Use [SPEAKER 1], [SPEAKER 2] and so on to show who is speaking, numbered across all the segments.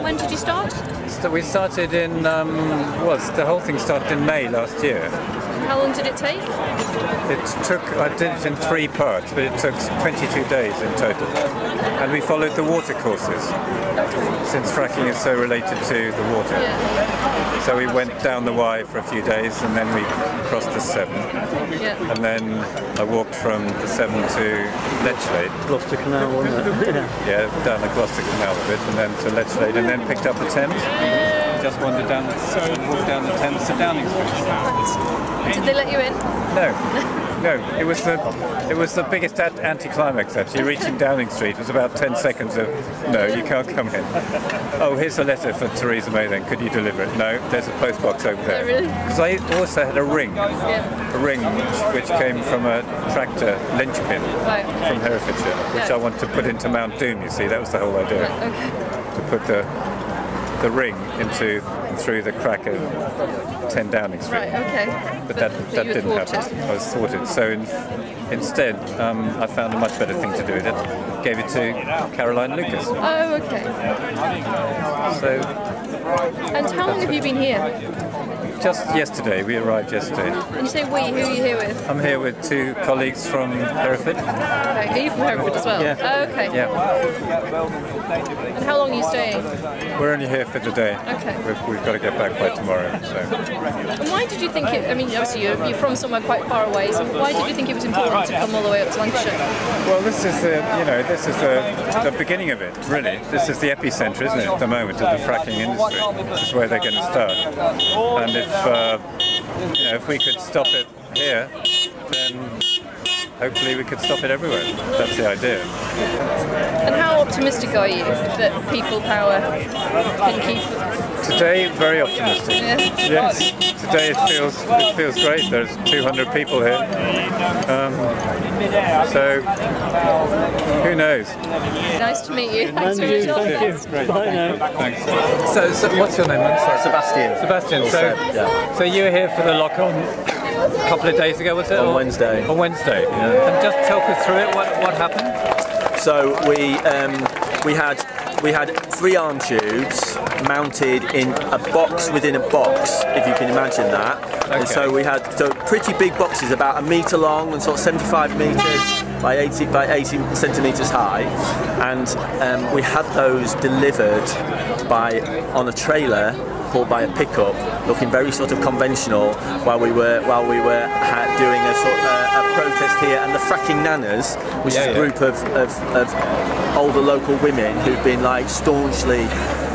[SPEAKER 1] When did you start?
[SPEAKER 2] So we started in, the whole thing started in May last year.
[SPEAKER 1] How long did it take?
[SPEAKER 2] I did it in 3 parts, but it took 22 days in total. And we followed the water courses, since fracking is so related to the water.
[SPEAKER 1] Yeah.
[SPEAKER 2] So we went down the Wye for a few days, and then we crossed the Severn.
[SPEAKER 1] Yeah.
[SPEAKER 2] And then I walked from the Severn to Lechlade.
[SPEAKER 3] Gloucester Canal, wasn't it?
[SPEAKER 2] Yeah, down the Gloucester Canal a bit, and then to Lechlade, and then picked up the Thames. Just wandered down, walked down the Thames to Downing Street.
[SPEAKER 1] Did they let you in?
[SPEAKER 2] No, it was the biggest anticlimax actually. Reaching Downing Street was about 10 seconds of no, you can't come in. Oh, here's a letter for Theresa May. Then could you deliver it? No, there's a postbox over there.
[SPEAKER 1] Oh, really?
[SPEAKER 2] Because I also had a ring, which came from a tractor linchpin from Herefordshire, which I wanted to put into Mount Doom. You see, that was the whole idea.
[SPEAKER 1] Okay.
[SPEAKER 2] To put the ring through the crack of 10 Downing Street.
[SPEAKER 1] Right, okay.
[SPEAKER 2] But that didn't happen. I was thwarted. So instead, I found a much better thing to do with it. Gave it to Caroline Lucas.
[SPEAKER 1] Oh, okay.
[SPEAKER 2] So.
[SPEAKER 1] And how long have you been here?
[SPEAKER 2] Just yesterday. We arrived yesterday.
[SPEAKER 1] And you say we, who are you here with?
[SPEAKER 2] I'm here with 2 colleagues from Hereford.
[SPEAKER 1] Okay. Are you from Hereford as well?
[SPEAKER 2] Yeah.
[SPEAKER 1] Oh, okay.
[SPEAKER 2] Yeah.
[SPEAKER 1] And how long are you staying?
[SPEAKER 2] We're only here for the day.
[SPEAKER 1] Okay.
[SPEAKER 2] We've got to get back by tomorrow. So.
[SPEAKER 1] And why did you think it? I mean, obviously you're from somewhere quite far away. So why did you think it was important to come all the way up to Lancashire?
[SPEAKER 2] Well, this is the beginning of it. Really, this is the epicenter, isn't it, at the moment of the fracking industry. This is where they're going to start. And if we could stop it here, then hopefully we could stop it everywhere. That's the idea.
[SPEAKER 1] And how optimistic are you that people power can keep?
[SPEAKER 2] Today, very optimistic.
[SPEAKER 1] Yeah.
[SPEAKER 2] Yes, today it feels great. There's 200 people here. So who knows?
[SPEAKER 1] Nice to meet you. Thanks for
[SPEAKER 3] Thank
[SPEAKER 1] your
[SPEAKER 3] you.
[SPEAKER 2] Great.
[SPEAKER 3] Bye now.
[SPEAKER 2] Thanks. So what's your name? I'm sorry.
[SPEAKER 4] Sebastian.
[SPEAKER 2] Sebastian. So you were here for the lock-on a couple of days ago, was it?
[SPEAKER 4] On Wednesday.
[SPEAKER 2] On Wednesday. Yeah. And just talk us through it. What happened?
[SPEAKER 4] So we had 3 arm tubes mounted in a box within a box, if you can imagine that. Okay. And so we had pretty big boxes, about 1 metre long and sort of 75 metres by 80 centimetres high, and we had those delivered on a trailer pulled by a pickup, looking very sort of conventional, while we were doing a protest here. And the Fracking Nanas, which is a group of older local women who've been like staunchly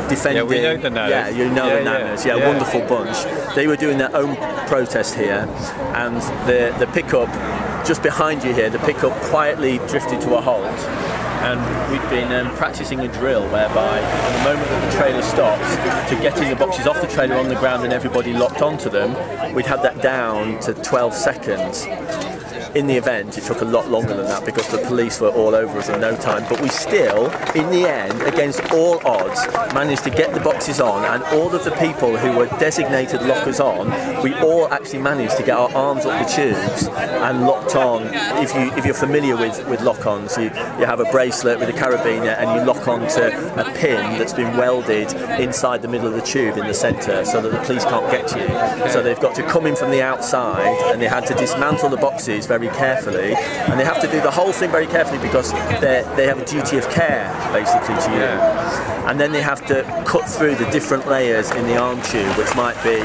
[SPEAKER 4] defending.
[SPEAKER 2] Yeah, we know the Nanas.
[SPEAKER 4] Yeah, you know the Nanas. Yeah, wonderful bunch. They were doing their own protest here, and the pickup just behind you here, the pickup quietly drifted to a halt. And we'd been practicing a drill whereby, at the moment that the trailer stops, to getting the boxes off the trailer on the ground and everybody locked onto them, we'd had that down to 12 seconds. In the event, it took a lot longer than that because the police were all over us in no time, but we still, in the end, against all odds, managed to get the boxes on, and all of the people who were designated lockers on, we all actually managed to get our arms up the tubes and locked on. If you're familiar with lock-ons, you have a bracelet with a carabiner and you lock onto a pin that's been welded inside the middle of the tube in the centre so that the police can't get you. So they've got to come in from the outside, and they had to dismantle the boxes very carefully, and they have to do the whole thing very carefully because they have a duty of care basically to you. And then they have to cut through the different layers in the arm tube, which might be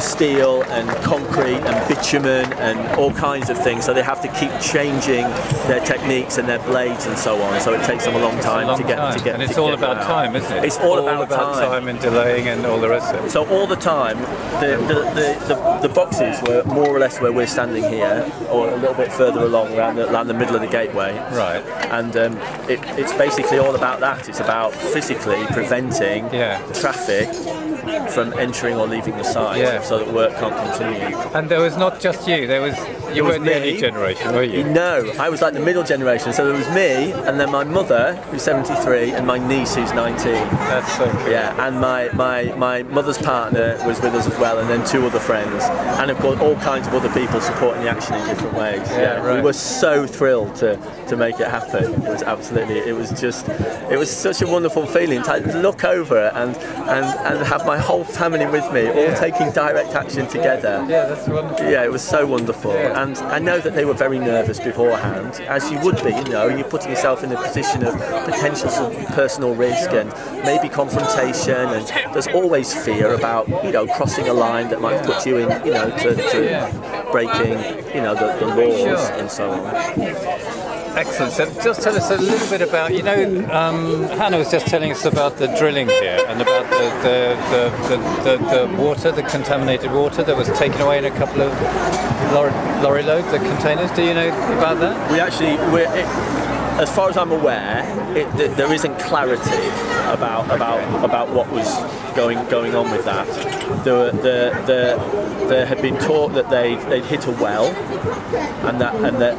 [SPEAKER 4] steel and concrete and bitumen and all kinds of things. So they have to keep changing their techniques and their blades and so on. So it takes them a long time to get.
[SPEAKER 2] And it's all about time, isn't it?
[SPEAKER 4] It's all about
[SPEAKER 2] time and delaying and all the rest of it.
[SPEAKER 4] So all the time, the boxes were more or less where we're standing here, or a little bit further along around the middle of the gateway.
[SPEAKER 2] Right.
[SPEAKER 4] And it's basically all about that. It's about physically preventing traffic from entering or leaving the site, so that work can't continue.
[SPEAKER 2] And there was not just you. You weren't the only generation, were you?
[SPEAKER 4] No, I was like the middle generation. So there was me, and then my mother, who's 73, and my niece, who's 19.
[SPEAKER 2] That's so cool.
[SPEAKER 4] Yeah, and my mother's partner was with us as well, and then 2 other friends, and of course all kinds of other people supporting the action in different ways.
[SPEAKER 2] Yeah, right.
[SPEAKER 4] We were so thrilled to make it happen. It was absolutely, it was such a wonderful feeling to look over and have my whole family with me, all taking direct action together.
[SPEAKER 2] Yeah, that's wonderful.
[SPEAKER 4] Yeah, it was so wonderful.
[SPEAKER 2] Yeah.
[SPEAKER 4] And I know that they were very nervous beforehand, as you would be, you're putting yourself in a position of potential personal risk and maybe confrontation, and there's always fear about, crossing a line that might put you in, to breaking, the laws and so on.
[SPEAKER 2] Excellent. So just tell us a little bit about, Hannah was just telling us about the drilling here and about the water, the contaminated water that was taken away in a couple of lorry loads, the containers. Do you know about that?
[SPEAKER 4] As far as I'm aware, there isn't clarity about what was going on with that. There had been talk that they'd hit a well, and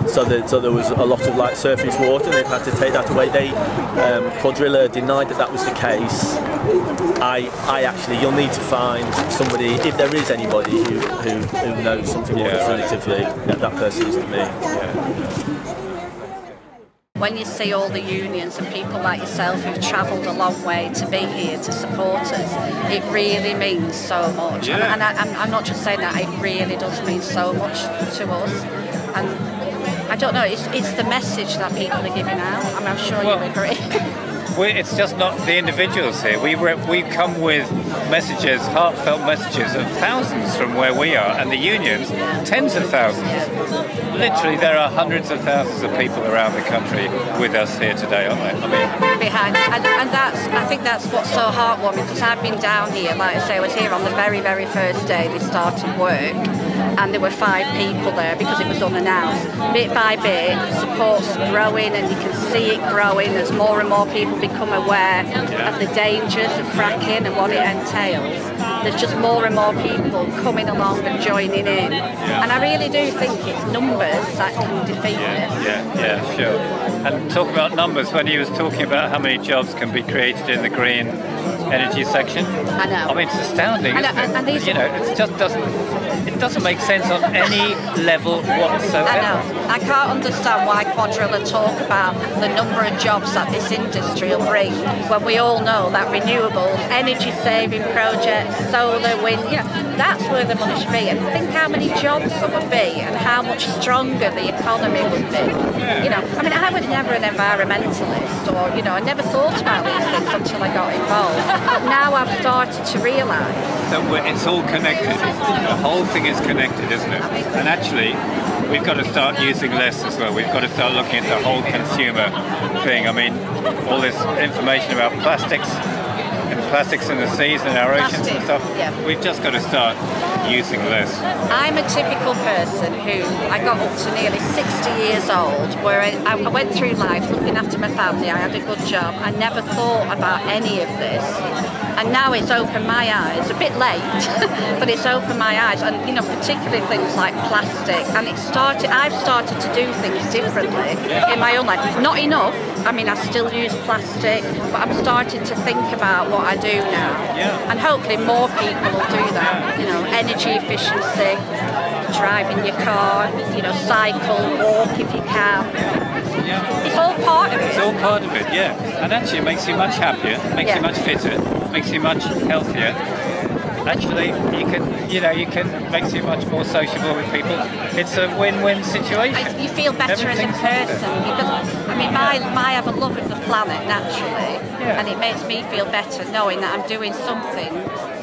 [SPEAKER 4] so there was a lot of surface water, and they've had to take that away. Quadrilla denied that was the case. You'll need to find somebody, if there is anybody who knows something more definitively. That person isn't me. Yeah.
[SPEAKER 3] When you see all the unions and people like yourself who've travelled a long way to be here to support us, it really means so much.
[SPEAKER 2] Yeah.
[SPEAKER 3] And I'm not just saying that, it really does mean so much to us. And I don't know, it's the message that people are giving out. I'm sure you agree.
[SPEAKER 2] It's just not the individuals here. We come with messages, heartfelt messages of thousands from where we are, and the unions, tens of thousands. Literally, there are hundreds of thousands of people around the country with us here today, aren't they?
[SPEAKER 3] Behind, and I think that's what's so heartwarming, because I've been down here, like I say, I was here on the very, very first day they started work, and there were 5 people there because it was unannounced. Bit by bit, support's growing, and you can see it growing as more and more people become aware of the dangers of fracking and what it entails. There's just more and more people coming along and joining in, and I really do think it's numbers that can defeat this.
[SPEAKER 2] Yeah, sure. And talk about numbers, when he was talking about how many jobs can be created in the green energy section.
[SPEAKER 3] I know.
[SPEAKER 2] I mean, it's astounding, isn't it?
[SPEAKER 3] And these,
[SPEAKER 2] it just doesn't make sense on any level whatsoever.
[SPEAKER 3] I know. I can't understand why Quadrilla talk about the number of jobs that this industry will bring, when we all know that renewables, energy-saving projects, solar, wind, that's where the money should be. And think how many jobs there would be, and how much stronger the economy would be. I was never an environmentalist, or I never thought about these things until I got involved. But now I've started to realise.
[SPEAKER 2] So it's all connected. The whole thing is connected, isn't it? And actually, we've got to start using less as well. We've got to start looking at the whole consumer thing. I mean, all this information about plastics in the seas and our oceans and stuff. Yeah. We've just got to start using less.
[SPEAKER 3] I'm a typical person who I got up to nearly 60 years old, where I went through life looking after my family. I had a good job. I never thought about any of this. And now it's opened my eyes, a bit late, but it's opened my eyes, and particularly things like plastic. And I've started to do things differently in my own life. Not enough. I mean, I still use plastic, but I'm starting to think about what I do now. Yeah. And hopefully more people will do that. Energy efficiency, driving your car, cycle, walk if you can. It's all part of it.
[SPEAKER 2] It's all part of it, yeah. And actually it makes you much happier, makes you much fitter, makes you much healthier. Actually, makes you much more sociable with people. It's a win-win situation.
[SPEAKER 3] You feel better as a person. Because, I have a love of the planet naturally, and it makes me feel better knowing that I'm doing something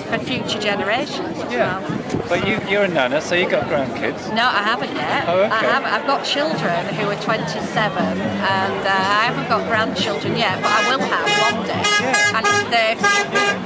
[SPEAKER 3] for future generations as well.
[SPEAKER 2] But you're a nana, so you've got grandkids.
[SPEAKER 3] No, I haven't yet.
[SPEAKER 2] Oh, okay.
[SPEAKER 3] I've got children who are 27, and I haven't got grandchildren yet, but I will have one day. Yeah. And it's their future.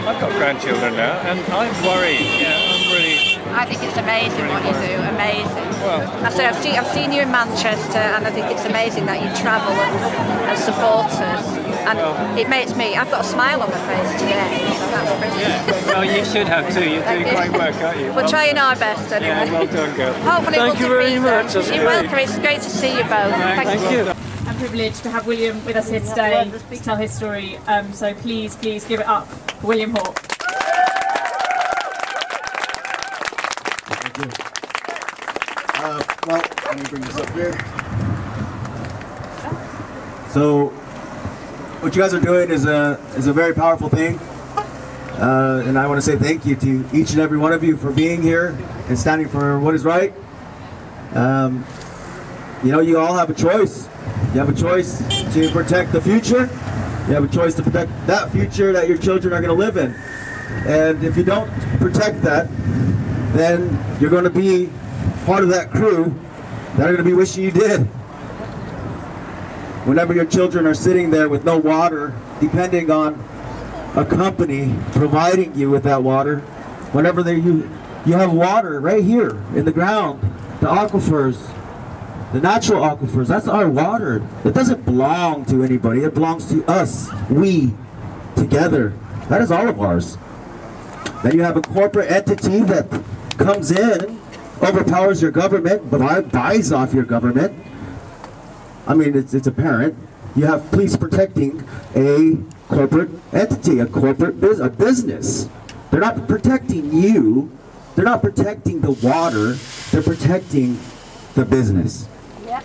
[SPEAKER 2] I've got grandchildren now, and I'm worried. I'm really.
[SPEAKER 3] I think it's amazing what you do. Amazing.
[SPEAKER 2] Well,
[SPEAKER 3] I've seen you in Manchester, and I think it's amazing that you travel and support us. and it makes me, I've got a smile on my face today, so that's brilliant.
[SPEAKER 2] Yeah. Well, you should have too. You're doing great work, aren't you?
[SPEAKER 3] We're trying our best anyway.
[SPEAKER 2] Yeah, well done, girl.
[SPEAKER 3] Hopefully
[SPEAKER 2] Thank you very much.
[SPEAKER 3] You're welcome. It's great to see you both. Thank you.
[SPEAKER 1] I'm privileged to have William with us here today to tell his story. So please give it up for William Hawke.
[SPEAKER 5] Thank you. Well, let me bring this up here. So, what you guys are doing is a very powerful thing, and I want to say thank you to each and every one of you for being here and standing for what is right. You know, you all have a choice. You have a choice to protect the future. You have a choice to protect that future that your children are going to live in. And if you don't protect that, then you're going to be part of that crew that are going to be wishing you did. Whenever your children are sitting there with no water, depending on a company providing you with that water, whenever you have water right here in the ground, the aquifers, the natural aquifers, that's our water. It doesn't belong to anybody, it belongs to us, we, together. That is all of ours. Then you have a corporate entity that comes in, overpowers your government, buys off your government. I mean, it's apparent. You have police protecting a corporate entity, a business. They're not protecting you. They're not protecting the water. They're protecting the business. Yep.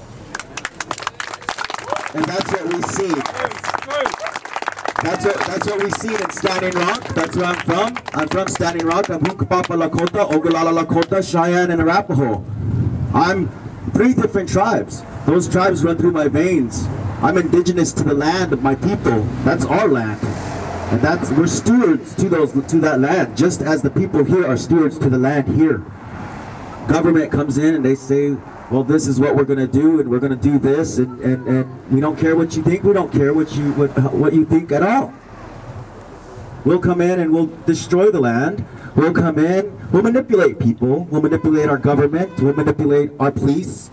[SPEAKER 5] And that's what we see. That's what we see in Standing Rock. That's where I'm from. I'm from Standing Rock. I'm Hunkpapa Lakota, Ogallala Lakota, Cheyenne, and Arapaho. I'm 3 different tribes. Those tribes run through my veins. I'm indigenous to the land of my people. That's our land. And we're stewards to that land, just as the people here are stewards to the land here. Government comes in and they say, well, this is what we're going to do, and we're going to do this, and we don't care what you think. We don't care what you think at all. We'll come in and we'll destroy the land. We'll come in, we'll manipulate people, we'll manipulate our government, we'll manipulate our police.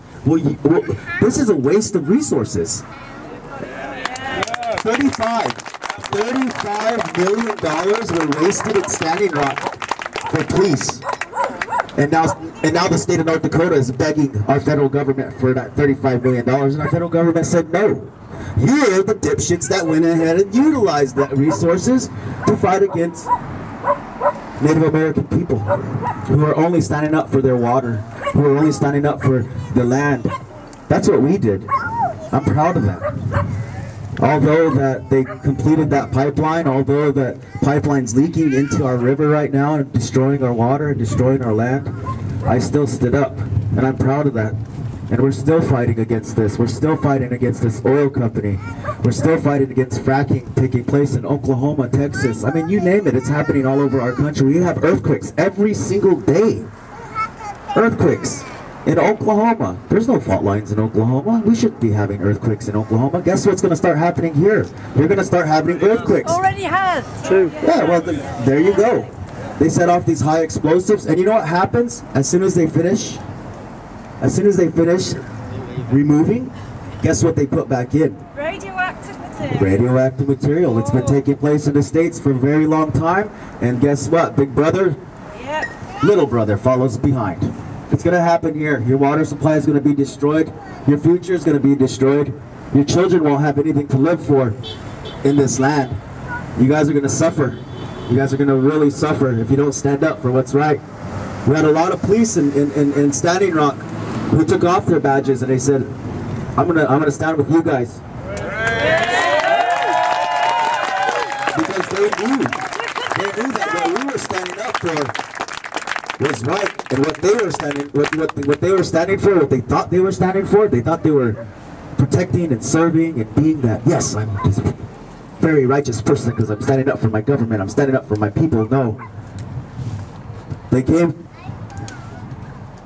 [SPEAKER 5] This is a waste of resources. $35 million were wasted in Standing Rock for police. And now the state of North Dakota is begging our federal government for that $35 million, and our federal government said no. You're the dipshits that went ahead and utilized that resources to fight against Native American people who are only standing up for their water, who are only standing up for the land. That's what we did. I'm proud of that. Although that they completed that pipeline, although that pipeline's leaking into our river right now and destroying our water and destroying our land, I still stood up, and I'm proud of that. And we're still fighting against this. We're still fighting against this oil company. We're still fighting against fracking taking place in Oklahoma, Texas. I mean, you name it, it's happening all over our country. We have earthquakes every single day. Earthquakes in Oklahoma. There's no fault lines in Oklahoma. We shouldn't be having earthquakes in Oklahoma. Guess what's going to start happening here? We're going to start having earthquakes.
[SPEAKER 3] Already has.
[SPEAKER 5] True. Yeah, well, there you go. They set off these high explosives, and you know what happens as soon as they finish? As soon as they finish removing, guess what they put back in?
[SPEAKER 3] Radioactive material.
[SPEAKER 5] Radioactive material. It's been taking place in the States for a very long time, and guess what? Big brother, little brother follows behind. It's going to happen here. Your water supply is going to be destroyed. Your future is going to be destroyed. Your children won't have anything to live for in this land. You guys are going to suffer. You guys are going to really suffer if you don't stand up for what's right. We had a lot of police in Standing Rock who took off their badges and they said, I'm gonna stand with you guys. Because they knew that what we were standing up for was right, and what they were standing for, what they thought they were standing for, they thought they were protecting and serving and being that, yes, I'm this very righteous person because I'm standing up for my government, I'm standing up for my people. No. They came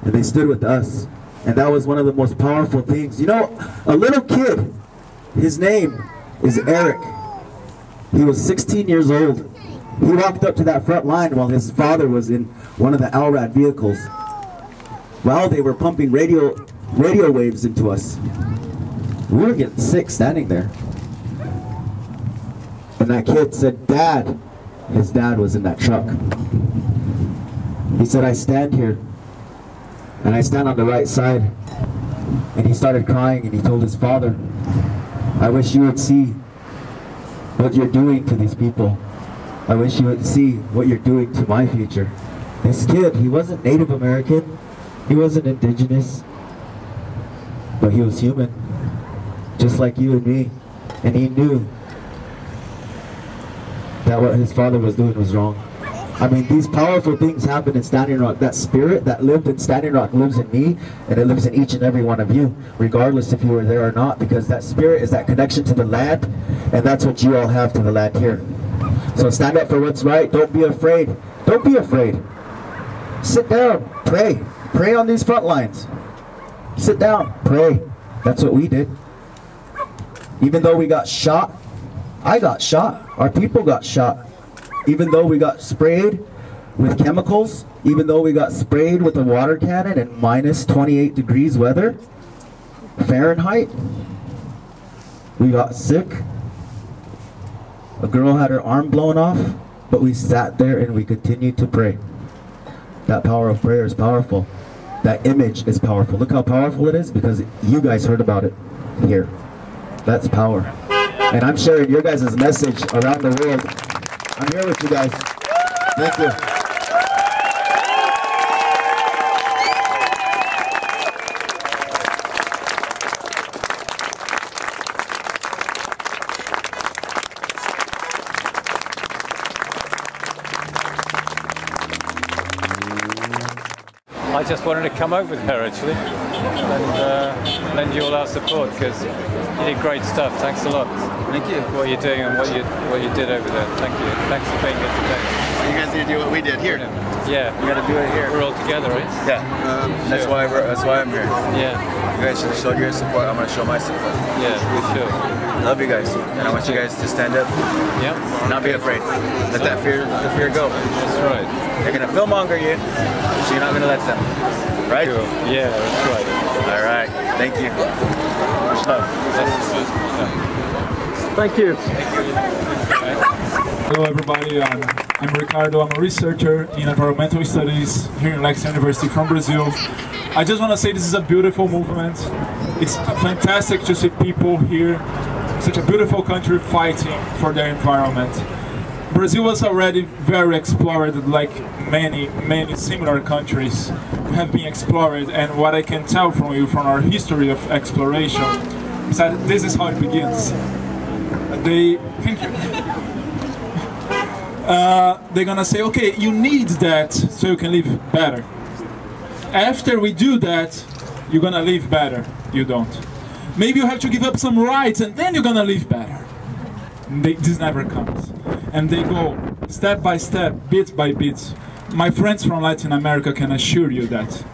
[SPEAKER 5] and they stood with us. And that was one of the most powerful things. You know, a little kid, his name is Eric. He was 16 years old. He walked up to that front line while his father was in one of the LRAD vehicles. While they were pumping radio waves into us. We were getting sick standing there. And that kid said, "Dad," his dad was in that truck. He said, "I stand here, and I stand on the right side." And he started crying, and he told his father, "I wish you would see what you're doing to these people. I wish you would see what you're doing to my future." This kid, he wasn't Native American, he wasn't indigenous, but he was human, just like you and me. And he knew that what his father was doing was wrong. I mean, these powerful things happen in Standing Rock. That spirit that lived in Standing Rock lives in me, and it lives in each and every one of you, regardless if you were there or not, because that spirit is that connection to the land, and that's what you all have to the land here. So stand up for what's right. Don't be afraid. Don't be afraid. Sit down. Pray. Pray on these front lines. Sit down. Pray. That's what we did. Even though we got shot, I got shot. Our people got shot. Even though we got sprayed with chemicals, even though we got sprayed with a water cannon in minus 28 degrees weather, Fahrenheit, we got sick. A girl had her arm blown off, but we sat there and we continued to pray. That power of prayer is powerful. That image is powerful. Look how powerful it is, because you guys heard about it here. That's power. And I'm sharing your guys' message around the world. I'm here with you guys. Thank you.
[SPEAKER 2] I just wanted to come out with her actually and lend you all our support, because you did great stuff. Thanks a lot.
[SPEAKER 6] Thank you.
[SPEAKER 2] What you're doing and what you did over there. Thank you. Thanks for being here today.
[SPEAKER 6] You guys need to do what we did here.
[SPEAKER 2] Yeah,
[SPEAKER 6] You got to do it here.
[SPEAKER 2] we're all together, right?
[SPEAKER 6] Yeah. That's why I'm here.
[SPEAKER 2] Yeah,
[SPEAKER 6] You guys should show your support. I'm gonna show my support.
[SPEAKER 2] yeah, we should.
[SPEAKER 6] I love you guys, and I want you guys to stand up.
[SPEAKER 2] Yeah,
[SPEAKER 6] Not be afraid. Let the fear go.
[SPEAKER 2] that's right.
[SPEAKER 6] They're gonna filmmonger you, so you're not gonna let them. Right?
[SPEAKER 2] Cool. Yeah, that's right.
[SPEAKER 6] All right. Thank you. Much love.
[SPEAKER 4] Thank you.
[SPEAKER 7] Hello everybody, I'm Ricardo. I'm a researcher in environmental studies here in Lex University from Brazil. I just want to say this is a beautiful movement. It's fantastic to see people here, such a beautiful country fighting for their environment. Brazil was already very explored, like many similar countries have been explored, and what I can tell from you from our history of exploration is that this is how it begins. Thank you. They're gonna say, okay, you need that so you can live better. After we do that, you're gonna live better. You don't. Maybe you have to give up some rights and then you're gonna live better. This never comes. And they go step by step, bit by bit. My friends from Latin America can assure you that.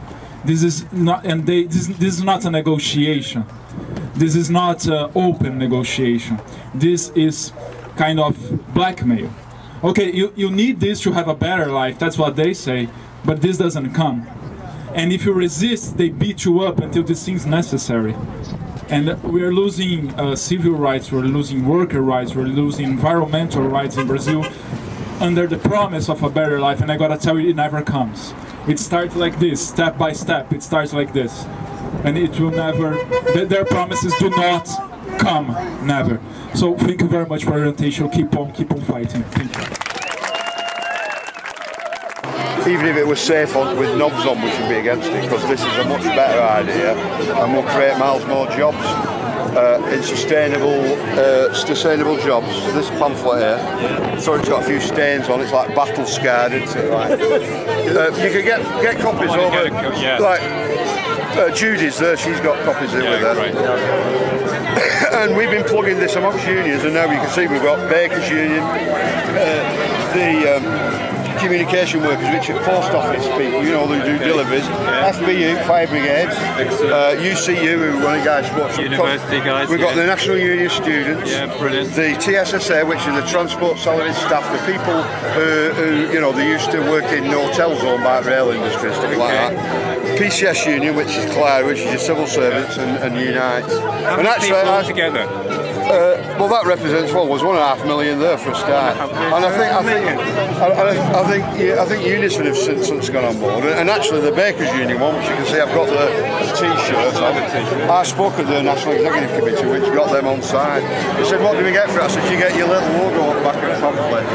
[SPEAKER 7] This is not, and this is not a negotiation. This is not open negotiation. This is kind of blackmail. Okay, you need this to have a better life, that's what they say, but this doesn't come. And if you resist, they beat you up until this thing's necessary. And we're losing civil rights, we're losing worker rights, we're losing environmental rights in Brazil under the promise of a better life, and I gotta tell you, it never comes. It starts like this, step by step, it starts like this. And it will never, their promises do not come, never. So thank you very much for your attention, keep on fighting. Thank you.
[SPEAKER 8] Even if it was safe with knobs on, we should be against it, because this is a much better idea and will create miles more jobs in sustainable jobs. This pamphlet here, sorry, it's got a few stains on, it's like battle scarred, isn't it? Like, you can get copies over, like Judy's there, she's got copies here with her. Right. And we've been plugging this amongst unions, and now you can see we've got Bakers Union, the communication workers, which are post office people, you know, who do deliveries, FBU, Fire Brigades, UCU, who one of the guys sports
[SPEAKER 2] University guys.
[SPEAKER 8] We've got the National Union students,
[SPEAKER 2] brilliant.
[SPEAKER 8] The TSSA, which is the Transport Salaried Staff, the people who you know, they used to work in hotels owned by rail industry, stuff like that. PCS Union, which is Clyde, which is your civil servants and Unite.
[SPEAKER 2] How many people all together?
[SPEAKER 8] Well, that represents was 1.5 million there for a start, and I think Unison have since gone on board, and actually the Bakers Union one, which you can see I've got the T-shirt on. I spoke at the National Executive Committee, which got them on side. They said, "What do we get for it?" I said, "You get your little logo on the back of the pamphlet."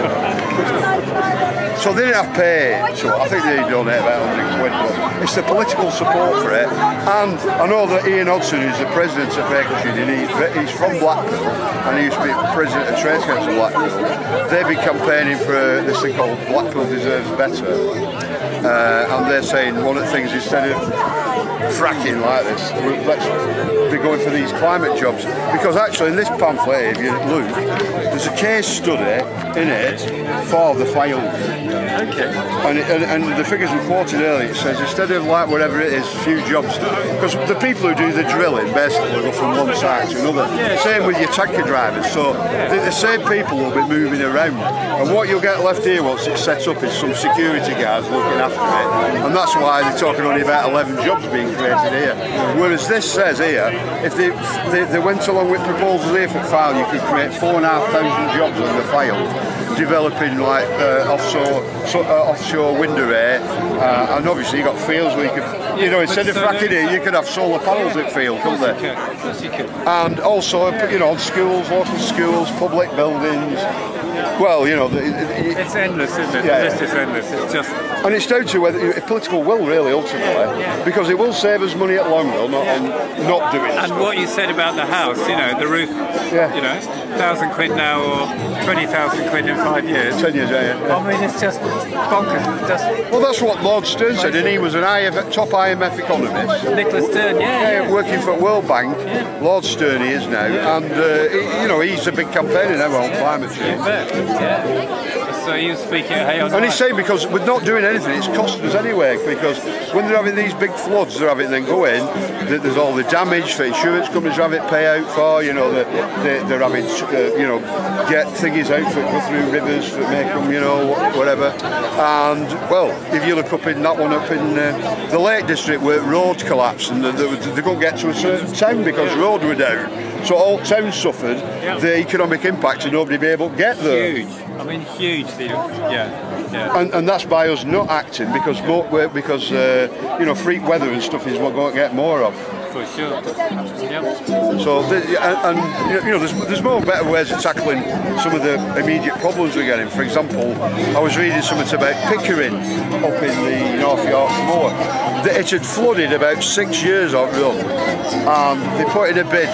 [SPEAKER 8] So they didn't have pay, so I think they donate about 100 quid, but it's the political support for it. And I know that Ian Hodson, who's the president of Bakers Union, he's from Blackpool, and he used to be president of Trades Council Blackpool. They've been campaigning for this thing called Blackpool Deserves Better, and they're saying one of the things, instead of fracking like this, let's be going for these climate jobs. Because actually in this pamphlet, if you look, there's a case study in it for the file.
[SPEAKER 2] Okay.
[SPEAKER 8] And the figures we quoted earlier, it says instead of like whatever it is, few jobs, because the people who do the drilling basically go from one side to another. Same with your tanker drivers, so the same people will be moving around. And what you'll get left here once it's set up is some security guards looking after it. And that's why they're talking only about 11 jobs being created here. Whereas this says here, if they went along with proposals here for file, you could create 4,500 jobs on the file, developing like offshore wind array, and obviously you got fields where you could, you know, instead of fracking here, you could have solar panels at field, couldn't they?
[SPEAKER 2] Of course you could.
[SPEAKER 8] And also, you know, schools, local schools, public buildings. Well, you know,
[SPEAKER 2] it's endless, isn't it?
[SPEAKER 8] Yeah.
[SPEAKER 2] The list is endless. It's just,
[SPEAKER 8] and it's down to whether political will, really, ultimately, because it will save us money at long run on not doing it.
[SPEAKER 2] And what you said about the house, you know, the roof, you know, 1,000 quid now or 20,000 quid in 5 years.
[SPEAKER 8] 10 years, yeah.
[SPEAKER 2] I mean, it's just bonkers.
[SPEAKER 8] Well, that's what Lord Stern said, and he was an top IMF economist.
[SPEAKER 2] Nicholas Stern, yeah.
[SPEAKER 8] Working for World Bank. Lord Stern he is now, and you know, he's a big campaigner now on climate change.
[SPEAKER 2] Yeah. So you speaking at Hay on
[SPEAKER 8] And he's saying because with not doing anything, it's costing us anyway. Because when they're having these big floods, they're having them go in. There's all the damage for insurance companies are having pay out for. You know, they're having you know, get thingies out for go through rivers for make them, you know, whatever. And well, if you look up in that one up in the Lake District where roads collapsed and they couldn't get to a certain town because roads were down. So all towns suffered the economic impact and nobody be able to get there.
[SPEAKER 2] Huge. I mean, huge. Yeah.
[SPEAKER 8] And that's by us not acting because you know, freak weather and stuff is what we're going to get more of.
[SPEAKER 2] For sure. Yep.
[SPEAKER 8] So you know, there's more better ways of tackling some of the immediate problems we're getting. For example, I was reading something about Pickering up in the North Yorkshire Moor. It had flooded about 6 years on run, and they put in a bid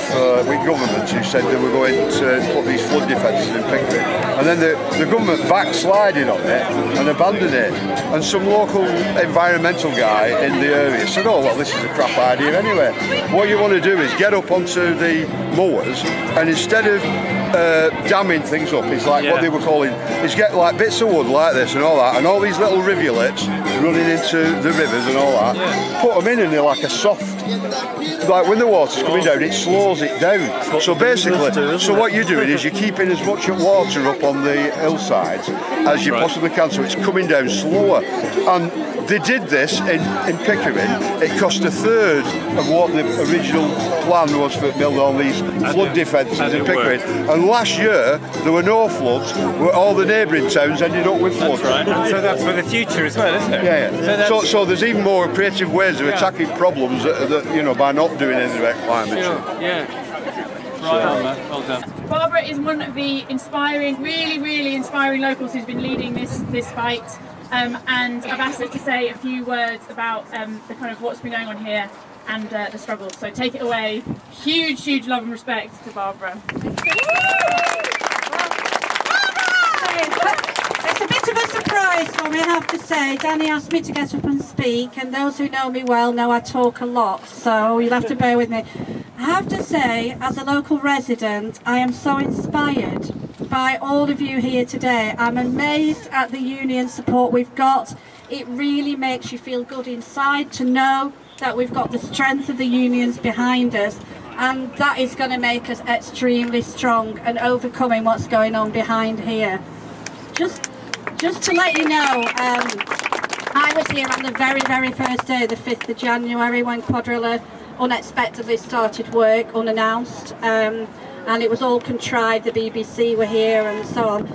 [SPEAKER 8] with government who said they were going to put these flood defences in Pickering, and then the government backslided on it and abandoned it. And some local environmental guy in the area said, "Oh well, this is a crap idea anyway. What you want to do is get up onto the moors, and instead of damming things up, it's like what they were calling, is get like bits of wood like this and all that, and all these little rivulets running into the rivers and all that, put them in and they're like a soft, like when the water's coming down, it slows it down. So basically, so what you're doing is you're keeping as much water up on the hillsides as you possibly can, so it's coming down slower. And they did this in Pickering. It cost a third of what the original plan was for building all these flood defences in Pickering. And last year there were no floods. All the neighbouring towns ended up with floods.
[SPEAKER 2] That's right. So that's for the future as well, isn't it?
[SPEAKER 8] Yeah. So there's even more creative ways of attacking problems that you know, by not doing anything about climate change.
[SPEAKER 2] Yeah. Right on, man. Well done.
[SPEAKER 9] Barbara is one of the inspiring, really inspiring locals who's been leading this fight. And I've asked her to say a few words about the kind of what's been going on here and the struggles. So take it away. Huge love and respect to Barbara.
[SPEAKER 10] It's a bit of a surprise for me, I have to say. Danny asked me to get up and speak, and those who know me well know I talk a lot, so you'll have to bear with me. I have to say, as a local resident, I am so inspired by all of you here today. I'm amazed at the union support we've got. It really makes you feel good inside to know that we've got the strength of the unions behind us, and that is going to make us extremely strong and overcoming what's going on behind here. Just to let you know, I was here on the very first day, the 5th of January, when Quadrilla unexpectedly started work unannounced, and it was all contrived. The BBC were here and so on,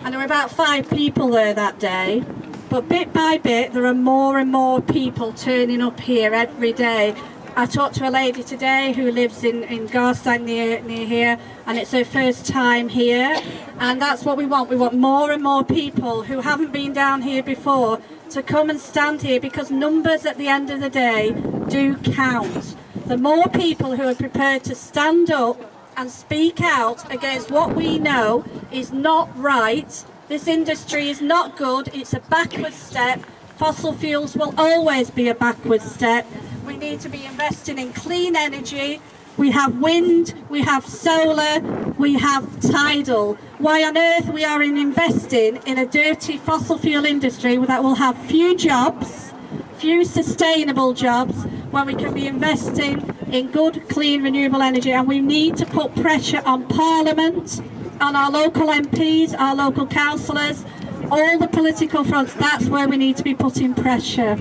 [SPEAKER 10] and there were about 5 people there that day. But bit by bit, there are more and more people turning up here every day. I talked to a lady today who lives in Garstang near here, and it's her first time here, and that's what we want. We want more and more people who haven't been down here before to come and stand here, because numbers at the end of the day do count. The more people who are prepared to stand up and speak out against what we know is not right. This industry is not good, it's a backward step. Fossil fuels will always be a backward step. We need to be investing in clean energy. We have wind, we have solar, we have tidal. Why on earth we are investing in a dirty fossil fuel industry that will have few jobs, few sustainable jobs, when we can be investing in good, clean, renewable energy? And we need to put pressure on Parliament, on our local MPs, our local councillors, all the political fronts. That's where we need to be putting pressure.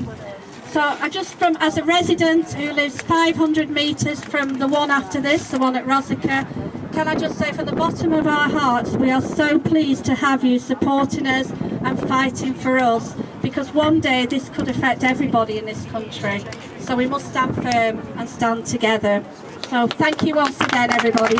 [SPEAKER 10] So as a resident who lives 500 metres from the one after this, the one at Rosica, can I just say from the bottom of our hearts, we are so pleased to have you supporting us and fighting for us, because one day this could affect everybody in this country. So we must stand firm and stand together. So thank you once again, everybody.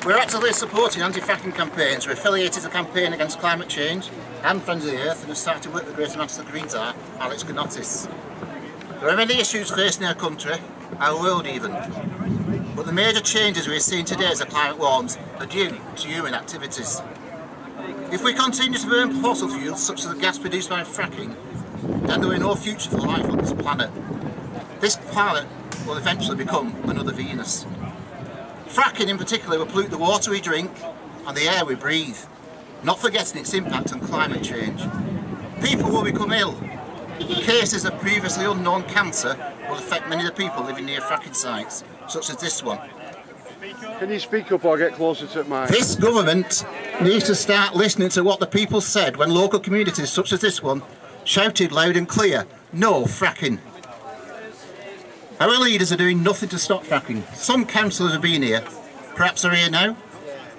[SPEAKER 11] We're actively supporting anti-fracking campaigns. We're affiliated to the campaign against climate change and Friends of the Earth, and have started to work with the Greater Manchester Green Czar, Alex Ganotis. There are many issues facing our country, our world even, but the major changes we're seeing today as the climate warms are due to human activities. If we continue to burn fossil fuels such as the gas produced by fracking, then there will be no future for life on this planet. This planet will eventually become another Venus. Fracking in particular will pollute the water we drink and the air we breathe, not forgetting its impact on climate change. People will become ill. Cases of previously unknown cancer will affect many of the people living near fracking sites, such as this one.
[SPEAKER 8] Can you speak up or get closer to mine?
[SPEAKER 11] This government needs to start listening to what the people said when local communities such as this one shouted loud and clear, "No fracking." Our leaders are doing nothing to stop fracking. Some councillors have been here, perhaps are here now,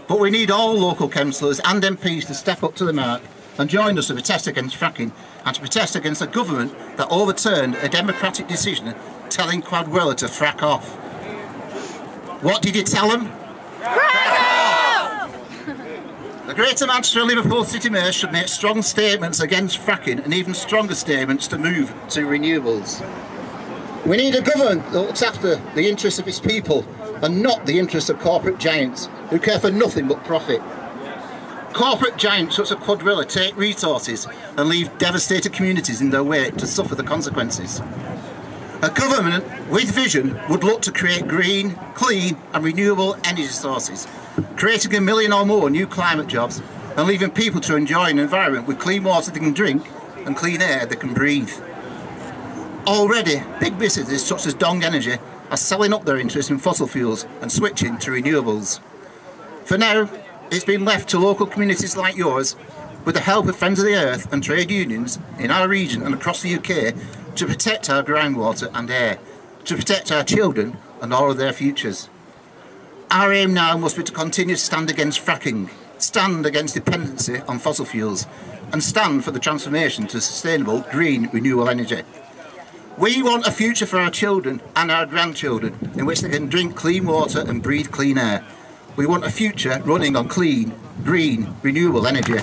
[SPEAKER 11] but we need all local councillors and MPs to step up to the mark and join us to protest against fracking and to protest against a government that overturned a democratic decision telling Quadwella to frack off. What did you tell them? Frack off! The Greater Manchester and Liverpool City Mayor should make strong statements against fracking and even stronger statements to move to renewables. We need a government that looks after the interests of its people and not the interests of corporate giants who care for nothing but profit. Corporate giants such as Quadrilla take resources and leave devastated communities in their wake to suffer the consequences. A government with vision would look to create green, clean and renewable energy sources, creating 1 million or more new climate jobs and leaving people to enjoy an environment with clean water they can drink and clean air they can breathe. Already, big businesses such as Dong Energy are selling up their interest in fossil fuels and switching to renewables. For now, it's been left to local communities like yours, with the help of Friends of the Earth and trade unions in our region and across the UK, to protect our groundwater and air, to protect our children and all of their futures. Our aim now must be to continue to stand against fracking, stand against dependency on fossil fuels, and stand for the transformation to sustainable, green, renewable energy. We want a future for our children and our grandchildren in which they can drink clean water and breathe clean air. We want a future running on clean, green, renewable energy.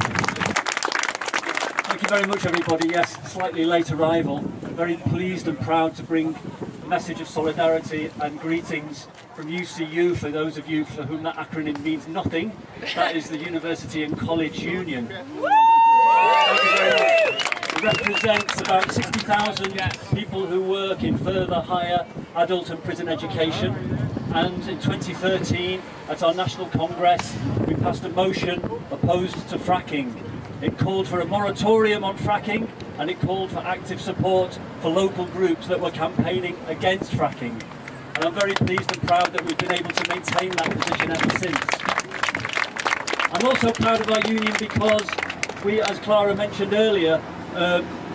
[SPEAKER 12] Thank you very much, everybody. Yes, slightly late arrival. Very pleased and proud to bring a message of solidarity and greetings from UCU, for those of you for whom that acronym means nothing. That is the University and College Union. Thank you very much. It represents about 60,000 people who work in further higher adult and prison education. And in 2013, at our National Congress, we passed a motion opposed to fracking. It called for a moratorium on fracking and it called for active support for local groups that were campaigning against fracking. And I'm very pleased and proud that we've been able to maintain that position ever since. I'm also proud of our union because we, as Clara mentioned earlier,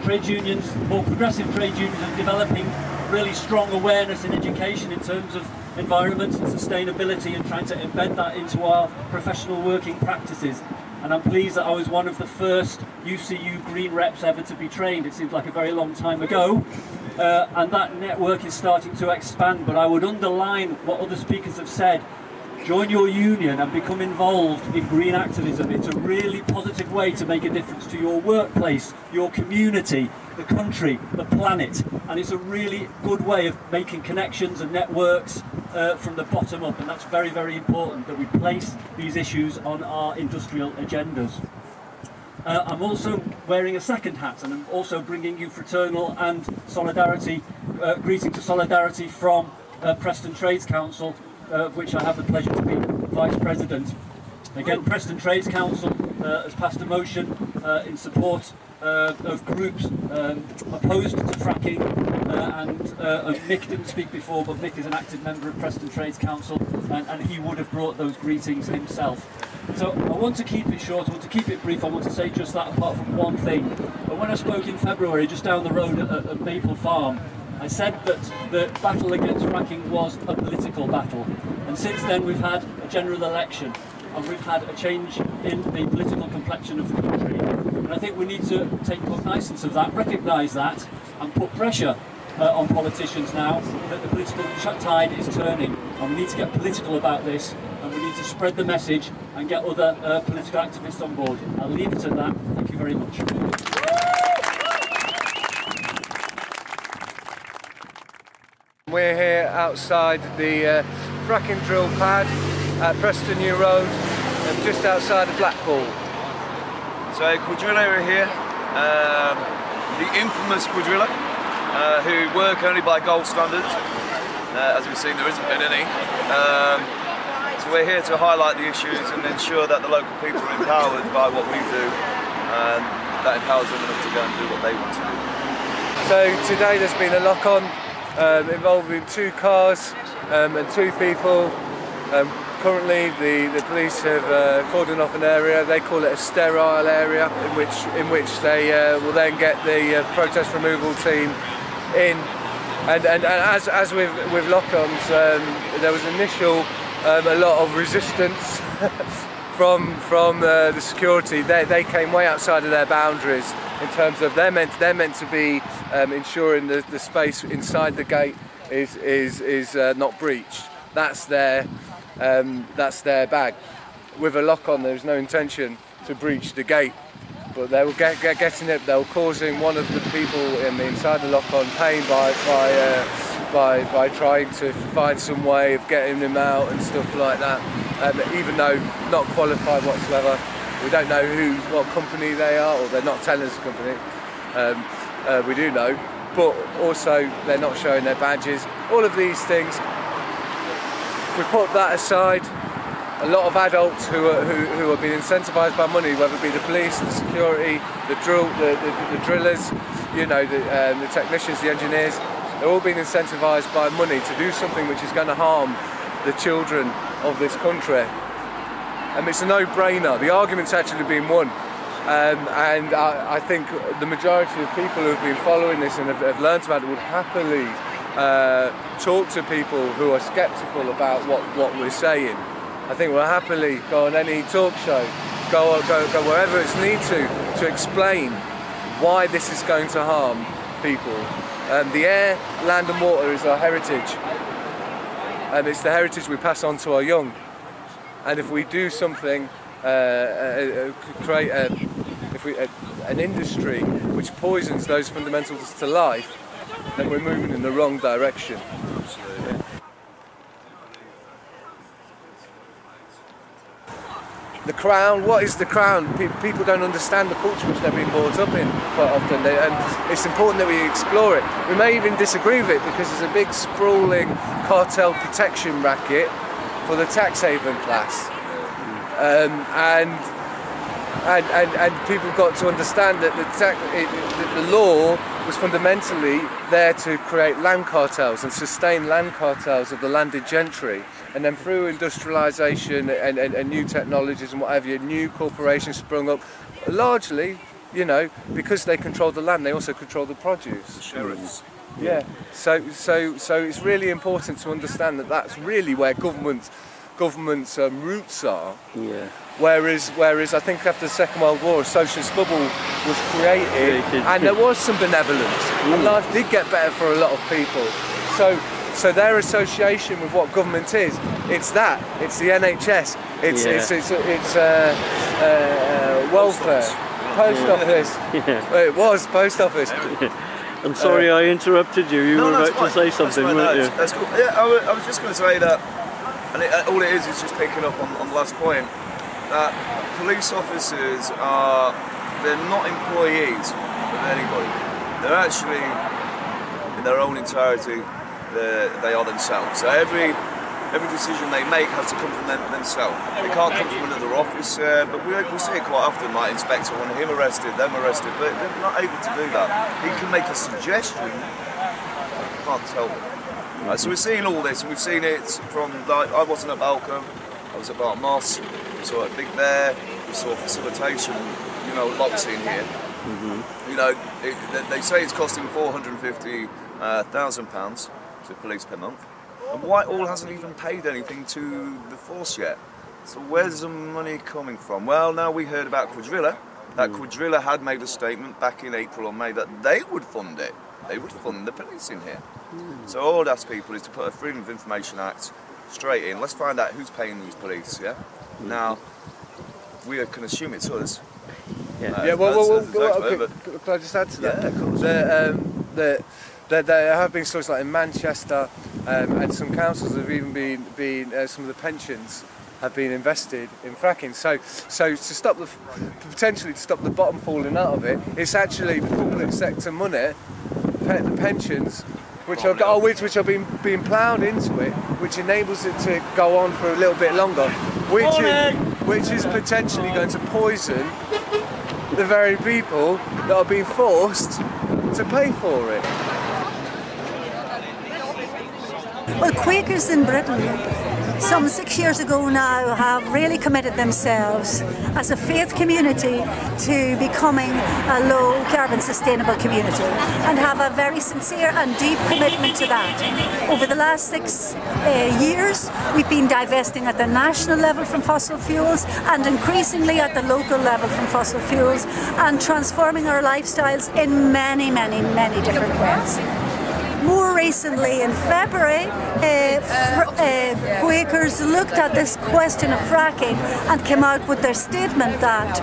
[SPEAKER 12] trade unions, more progressive trade unions, are developing really strong awareness in education in terms of environment and sustainability, and trying to embed that into our professional working practices. And I'm pleased that I was one of the first UCU Green reps ever to be trained. It seems like a very long time ago, and that network is starting to expand. But I would underline what other speakers have said. Join your union and become involved in green activism. It's a really positive way to make a difference to your workplace, your community, the country, the planet, and it's a really good way of making connections and networks from the bottom up, and that's very, very important that we place these issues on our industrial agendas. I'm also wearing a second hat, and I'm also bringing you fraternal and solidarity, greeting to solidarity from Preston Trades Council, of which I have the pleasure to be Vice President. Again, Preston Trades Council has passed a motion in support of groups opposed to fracking, and Mick didn't speak before, but Mick is an active member of Preston Trades Council, and he would have brought those greetings himself. So I want to keep it short, I want to keep it brief, I want to say just that apart from one thing. But when I spoke in February, just down the road at Maple Farm, I said that the battle against fracking was a political battle, and since then we've had a general election and we've had a change in the political complexion of the country, and I think we need to take cognizance of that, recognise that, and put pressure on politicians now that the political tide is turning, and we need to get political about this, and we need to spread the message and get other political activists on board. I'll leave it at that. Thank you very much.
[SPEAKER 13] We're here outside the fracking drill pad at Preston New Road, and just outside of Blackpool.
[SPEAKER 14] So quadrilla are here, the infamous quadrilla, who work only by gold standards. As we've seen, there isn't been any. So we're here to highlight the issues and ensure that the local people are empowered by what we do, and that empowers them enough to go and do what they want to do.
[SPEAKER 13] So today there's been a lock-on involving 2 cars and 2 people. Currently the police have cordoned off an area. They call it a sterile area, in which they will then get the protest removal team in. And as with lock-ons, there was initial a lot of resistance from the security. They came way outside of their boundaries in terms of they're meant to be ensuring the space inside the gate is not breached. That's their bag. With a lock on, there's no intention to breach the gate, but they were getting it. They were causing one of the people inside the lock on pain by trying to find some way of getting him out and stuff like that. Even though not qualified whatsoever. We don't know what company they are, or they're not telling us the company. We do know, but also they're not showing their badges. All of these things. If we put that aside, a lot of adults who are being incentivised by money, whether it be the police, the security, the drillers, the technicians, the engineers, they're all being incentivised by money to do something which is going to harm the children of this country. It's a no-brainer. The argument's actually been won, and I think the majority of people who have been following this and have learnt about it would happily talk to people who are sceptical about what we're saying. I think we'll happily go on any talk show, go wherever it's need to explain why this is going to harm people. The air, land and water is our heritage, and it's the heritage we pass on to our young. And if we do something, create an industry which poisons those fundamentals to life, then we're moving in the wrong direction. Absolutely. The crown, what is the crown? People don't understand the culture which they've been brought up in quite often, and it's important that we explore it. We may even disagree with it because there's a big sprawling cartel protection racket for the tax haven class, and and people got to understand that the law was fundamentally there to create land cartels and sustain land cartels of the landed gentry. And then through industrialisation and new technologies and whatever, new corporations sprung up, largely, you know, because they controlled the land, they also controlled the produce.
[SPEAKER 14] The sheriffs.
[SPEAKER 13] Yeah. So it's really important to understand that that's really where government's roots are.
[SPEAKER 15] Yeah.
[SPEAKER 13] Whereas I think after the Second World War, a socialist bubble was created, and there was some benevolence, and life did get better for a lot of people. So their association with what government is, it's the NHS, it's welfare, post office.
[SPEAKER 15] Yeah.
[SPEAKER 13] It was post office.
[SPEAKER 15] I'm sorry I interrupted you. You were about to say something, weren't you?
[SPEAKER 14] That's cool. Yeah, I was just going to say that, and all it is just picking up on the last point, that police officers they're not employees of anybody. They're actually, in their own entirety, they are themselves. So every decision they make has to come from themselves. They can't come from another officer, but we see it quite often, like inspector want him arrested, them arrested, but they're not able to do that. He can make a suggestion, you can't tell them. Right, so we're seeing all this, and we've seen it from, like, I wasn't at Balcombe, I was at Bart Moss, we saw it Big Bear, we saw facilitation, you know, locks in here. You know, they say it's costing £450,000 to police per month. And Whitehall hasn't even paid anything to the force yet. So where's the money coming from? Well, now we heard about Quadrilla. That Quadrilla had made a statement back in April or May that they would fund it. They would fund the police in here. So all I'd ask people is to put a Freedom of Information Act straight in. Let's find out who's paying these police, yeah? Now, we can assume it's us.
[SPEAKER 13] Well, can I just add to that? Yeah, of course. There have been stories like in Manchester, and some councils have even been some of the pensions have been invested in fracking. So to potentially stop the bottom falling out of it, it's actually the public sector money, the pensions, which are being ploughed into it, which enables it to go on for a little bit longer, which is potentially going to poison the very people that are being forced to pay for it.
[SPEAKER 16] Well, Quakers in Britain, some 6 years ago now, have really committed themselves as a faith community to becoming a low-carbon sustainable community, and have a very sincere and deep commitment to that. Over the last 6 years, we've been divesting at the national level from fossil fuels, and increasingly at the local level from fossil fuels, and transforming our lifestyles in many, many, many different ways. More recently, in February, Quakers looked at this question of fracking and came out with their statement that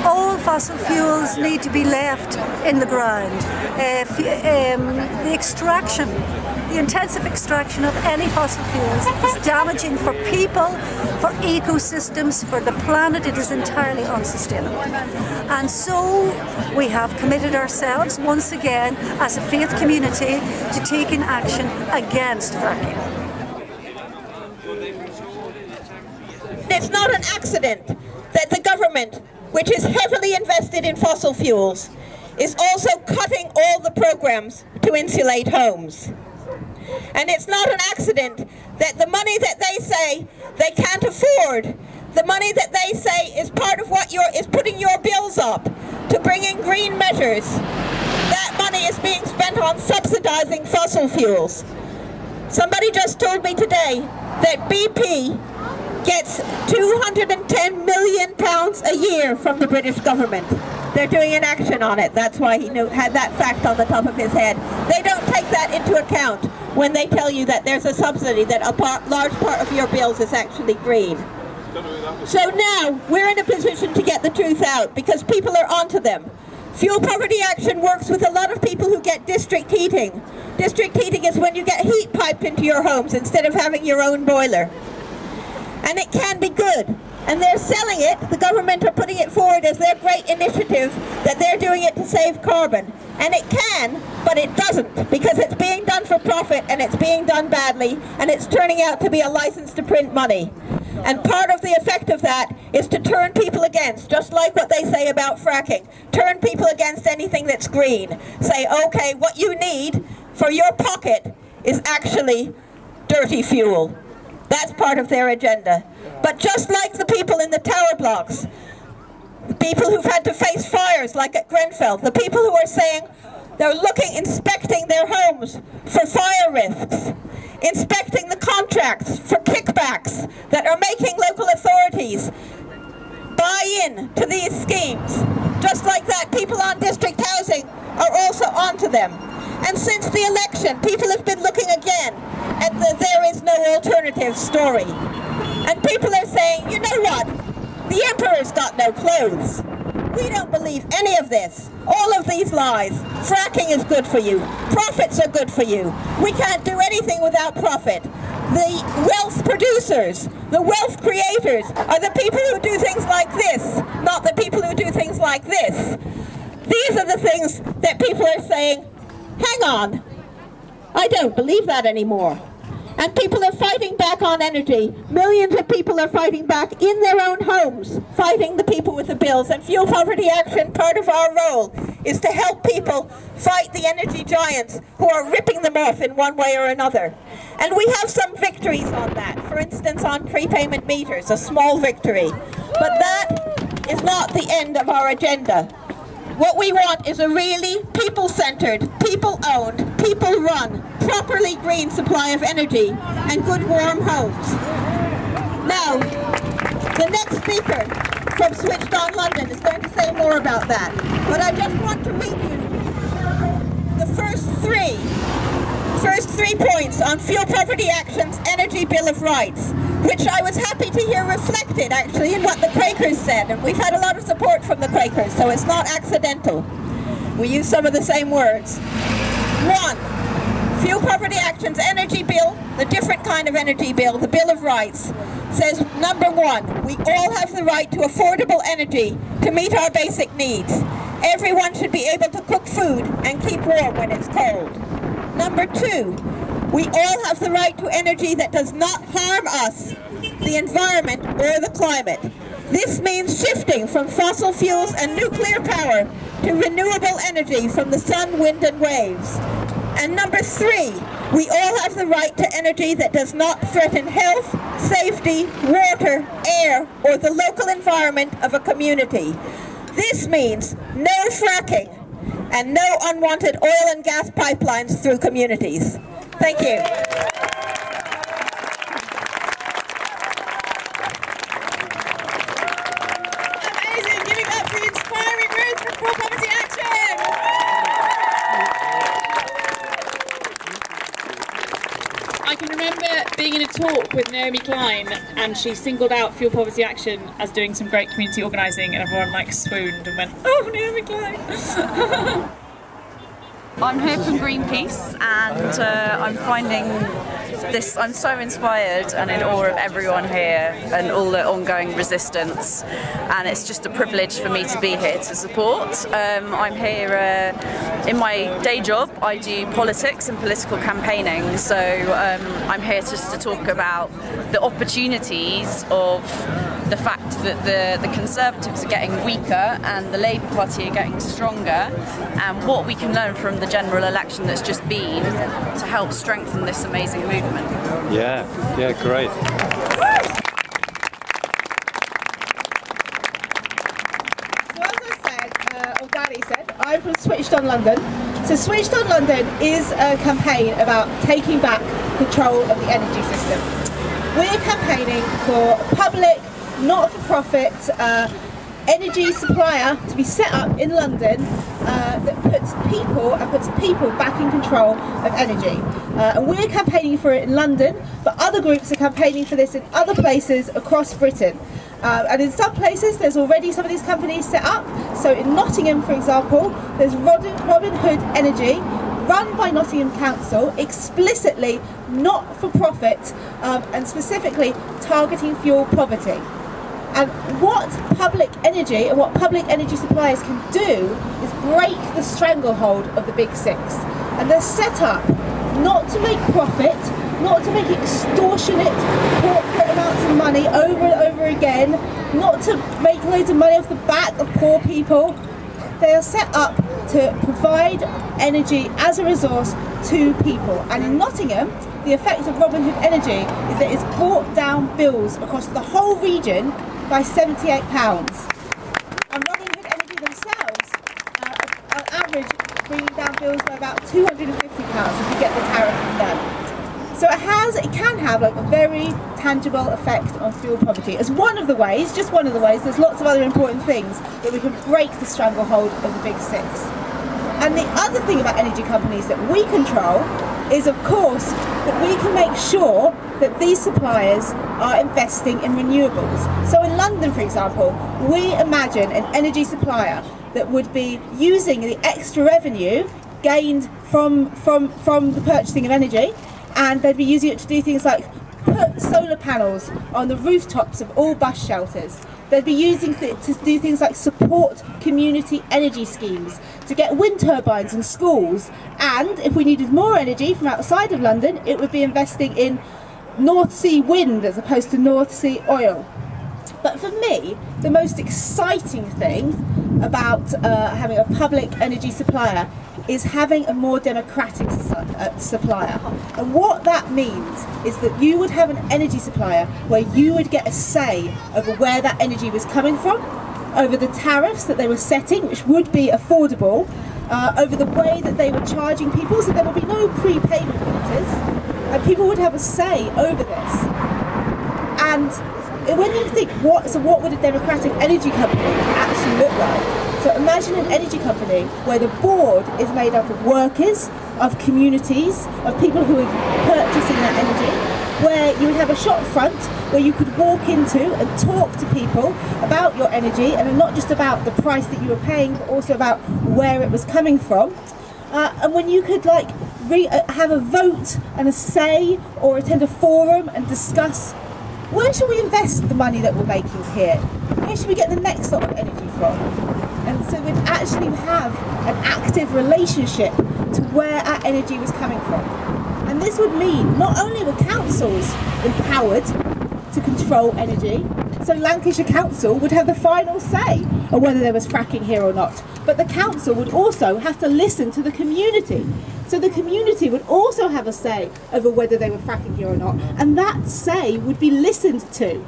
[SPEAKER 16] all fossil fuels need to be left in the ground. The intensive extraction of any fossil fuels is damaging for people, for ecosystems, for the planet. It is entirely unsustainable. And so we have committed ourselves once again as a faith community to taking action against fracking.
[SPEAKER 17] It's not an accident that the government, which is heavily invested in fossil fuels, is also cutting all the programs to insulate homes. And it's not an accident that the money that they say they can't afford, the money that they say is part of what is putting your bills up to bring in green measures, that money is being spent on subsidizing fossil fuels. Somebody just told me today that BP gets £210 million a year from the British government. They're doing an action on it. That's why he had that fact on the top of his head. They don't take that into account when they tell you that there's a subsidy, that a large part of your bills is actually green. So now we're in a position to get the truth out because people are onto them. Fuel Poverty Action works with a lot of people who get district heating. District heating is when you get heat piped into your homes instead of having your own boiler. And it can be good. And they're selling it, the government are putting it forward as their great initiative, that they're doing it to save carbon. And it can, but it doesn't, because it's being done for profit and it's being done badly, and it's turning out to be a license to print money. And part of the effect of that is to turn people against, just like what they say about fracking. Turn people against anything that's green. Say, okay, what you need for your pocket is actually dirty fuel. That's part of their agenda. But just like the people in the tower blocks, the people who've had to face fires like at Grenfell, the people who are saying they're inspecting their homes for fire risks, inspecting the contracts for kickbacks that are making local authorities buy in to these schemes. Just like that, people on district housing are also onto them. And since the election, people have been looking again at the "there is no alternative" story. And people are saying, you know what? The emperor's got no clothes. We don't believe any of this. All of these lies. Fracking is good for you. Profits are good for you. We can't do anything without profit. The wealth producers, the wealth creators are the people who do things like this, not the people who do things like this. These are the things that people are saying, hang on, I don't believe that anymore. And people are fighting back on energy. Millions of people are fighting back in their own homes, fighting the people with the bills. And Fuel Poverty Action, part of our role, is to help people fight the energy giants who are ripping them off in one way or another. And we have some victories on that. For instance, on prepayment meters, a small victory. But that is not the end of our agenda. What we want is a really people-centered, people-owned, people-run, properly green supply of energy and good warm homes. Now, the next speaker from Switched On London is going to say more about that. But I just want to read you the first three points on Fuel Poverty Action's Energy Bill of Rights, which I was happy to hear reflected actually in what the Quakers said, and we've had a lot of support from the Quakers, so it's not accidental. We use some of the same words. 1. Fuel Poverty Action's energy bill, the different kind of energy bill, the Bill of Rights, says, number 1, we all have the right to affordable energy to meet our basic needs. Everyone should be able to cook food and keep warm when it's cold. Number 2, we all have the right to energy that does not harm us, the environment, or the climate. This means shifting from fossil fuels and nuclear power to renewable energy from the sun, wind, and waves. And number 3, we all have the right to energy that does not threaten health, safety, water, air, or the local environment of a community. This means no fracking and no unwanted oil and gas pipelines through communities. Thank you.
[SPEAKER 9] Amazing, giving up the inspiring words from Fuel Poverty Action. I can remember being in a talk with Naomi Klein, and she singled out Fuel Poverty Action as doing some great community organising, and everyone like swooned and went, oh, Naomi Klein.
[SPEAKER 18] I'm here from Greenpeace, and I'm finding this, I'm so inspired and in awe of everyone here and all the ongoing resistance, and it's just a privilege for me to be here to support. I'm here in my day job. I do politics and political campaigning, so I'm here just to talk about the opportunities of the fact that the Conservatives are getting weaker and the Labour Party are getting stronger, and what we can learn from the general election that's just been to help strengthen this amazing movement.
[SPEAKER 15] Yeah, great.
[SPEAKER 19] So as I said, or Danny said, I'm from Switched On London. So Switched On London is a campaign about taking back control of the energy system. We're campaigning for public, not-for-profit energy supplier to be set up in London that puts people back in control of energy. And we're campaigning for it in London, but other groups are campaigning for this in other places across Britain. And in some places there's already some of these companies set up. So in Nottingham, for example, there's Robin Hood Energy, run by Nottingham Council, explicitly not for profit, and specifically targeting fuel poverty. And what public energy and what public energy suppliers can do is break the stranglehold of the big six. And they're set up not to make profit, not to make extortionate corporate amounts of money over and over again, not to make loads of money off the back of poor people. They are set up to provide energy as a resource to people. And in Nottingham, the effect of Robin Hood Energy is that it's brought down bills across the whole region by £78. And Robin Hood Energy themselves are on average bringing down bills by about £250 if you get the tariff from them. So it can have like a very tangible effect on fuel poverty as one of the ways, just one of the ways. There's lots of other important things that we can break the stranglehold of the big six. And the other thing about energy companies that we control is, of course, that we can make sure that these suppliers are investing in renewables. So in London, for example, we imagine an energy supplier that would be using the extra revenue gained from the purchasing of energy, and they'd be using it to do things like put solar panels on the rooftops of all bus shelters. They'd be using it to do things like support community energy schemes, to get wind turbines in schools, and if we needed more energy from outside of London, it would be investing in North Sea wind as opposed to North Sea oil. But for me, the most exciting thing about having a public energy supplier is having a more democratic supplier. And what that means is that you would have an energy supplier where you would get a say over where that energy was coming from, over the tariffs that they were setting, which would be affordable, over the way that they were charging people, so there would be no prepayment meters, and people would have a say over this. And when you think, what would a democratic energy company actually look like? So imagine an energy company where the board is made up of workers, of communities, of people who are purchasing that energy, where you would have a shop front where you could walk into and talk to people about your energy, and not just about the price that you were paying, but also about where it was coming from. And when you could have a vote and a say, or attend a forum and discuss, where should we invest the money that we're making here? Where should we get the next lot of energy from? And so we'd actually have an active relationship to where our energy was coming from. And this would mean not only were councils empowered to control energy, so Lancashire Council would have the final say on whether there was fracking here or not, but the council would also have to listen to the community. So the community would also have a say over whether they were fracking here or not, and that say would be listened to.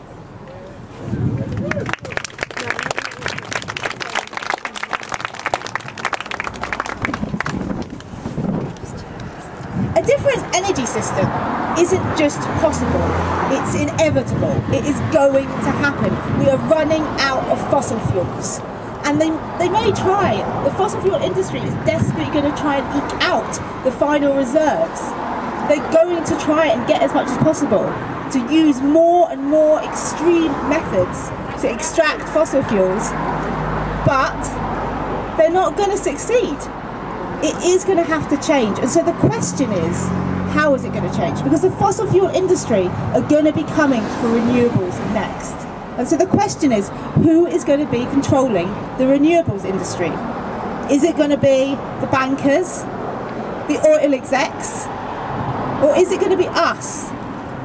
[SPEAKER 19] A different energy system isn't just possible, it's inevitable. It is going to happen. We are running out of fossil fuels. And they may try, the fossil fuel industry is desperately going to try and eke out the final reserves. They're going to try and get as much as possible to use more and more extreme methods to extract fossil fuels, but they're not going to succeed. It is going to have to change. And so the question is, how is it going to change? Because the fossil fuel industry are going to be coming for renewables next. And so the question is, who is going to be controlling the renewables industry? Is it going to be the bankers, the oil execs, or is it going to be us?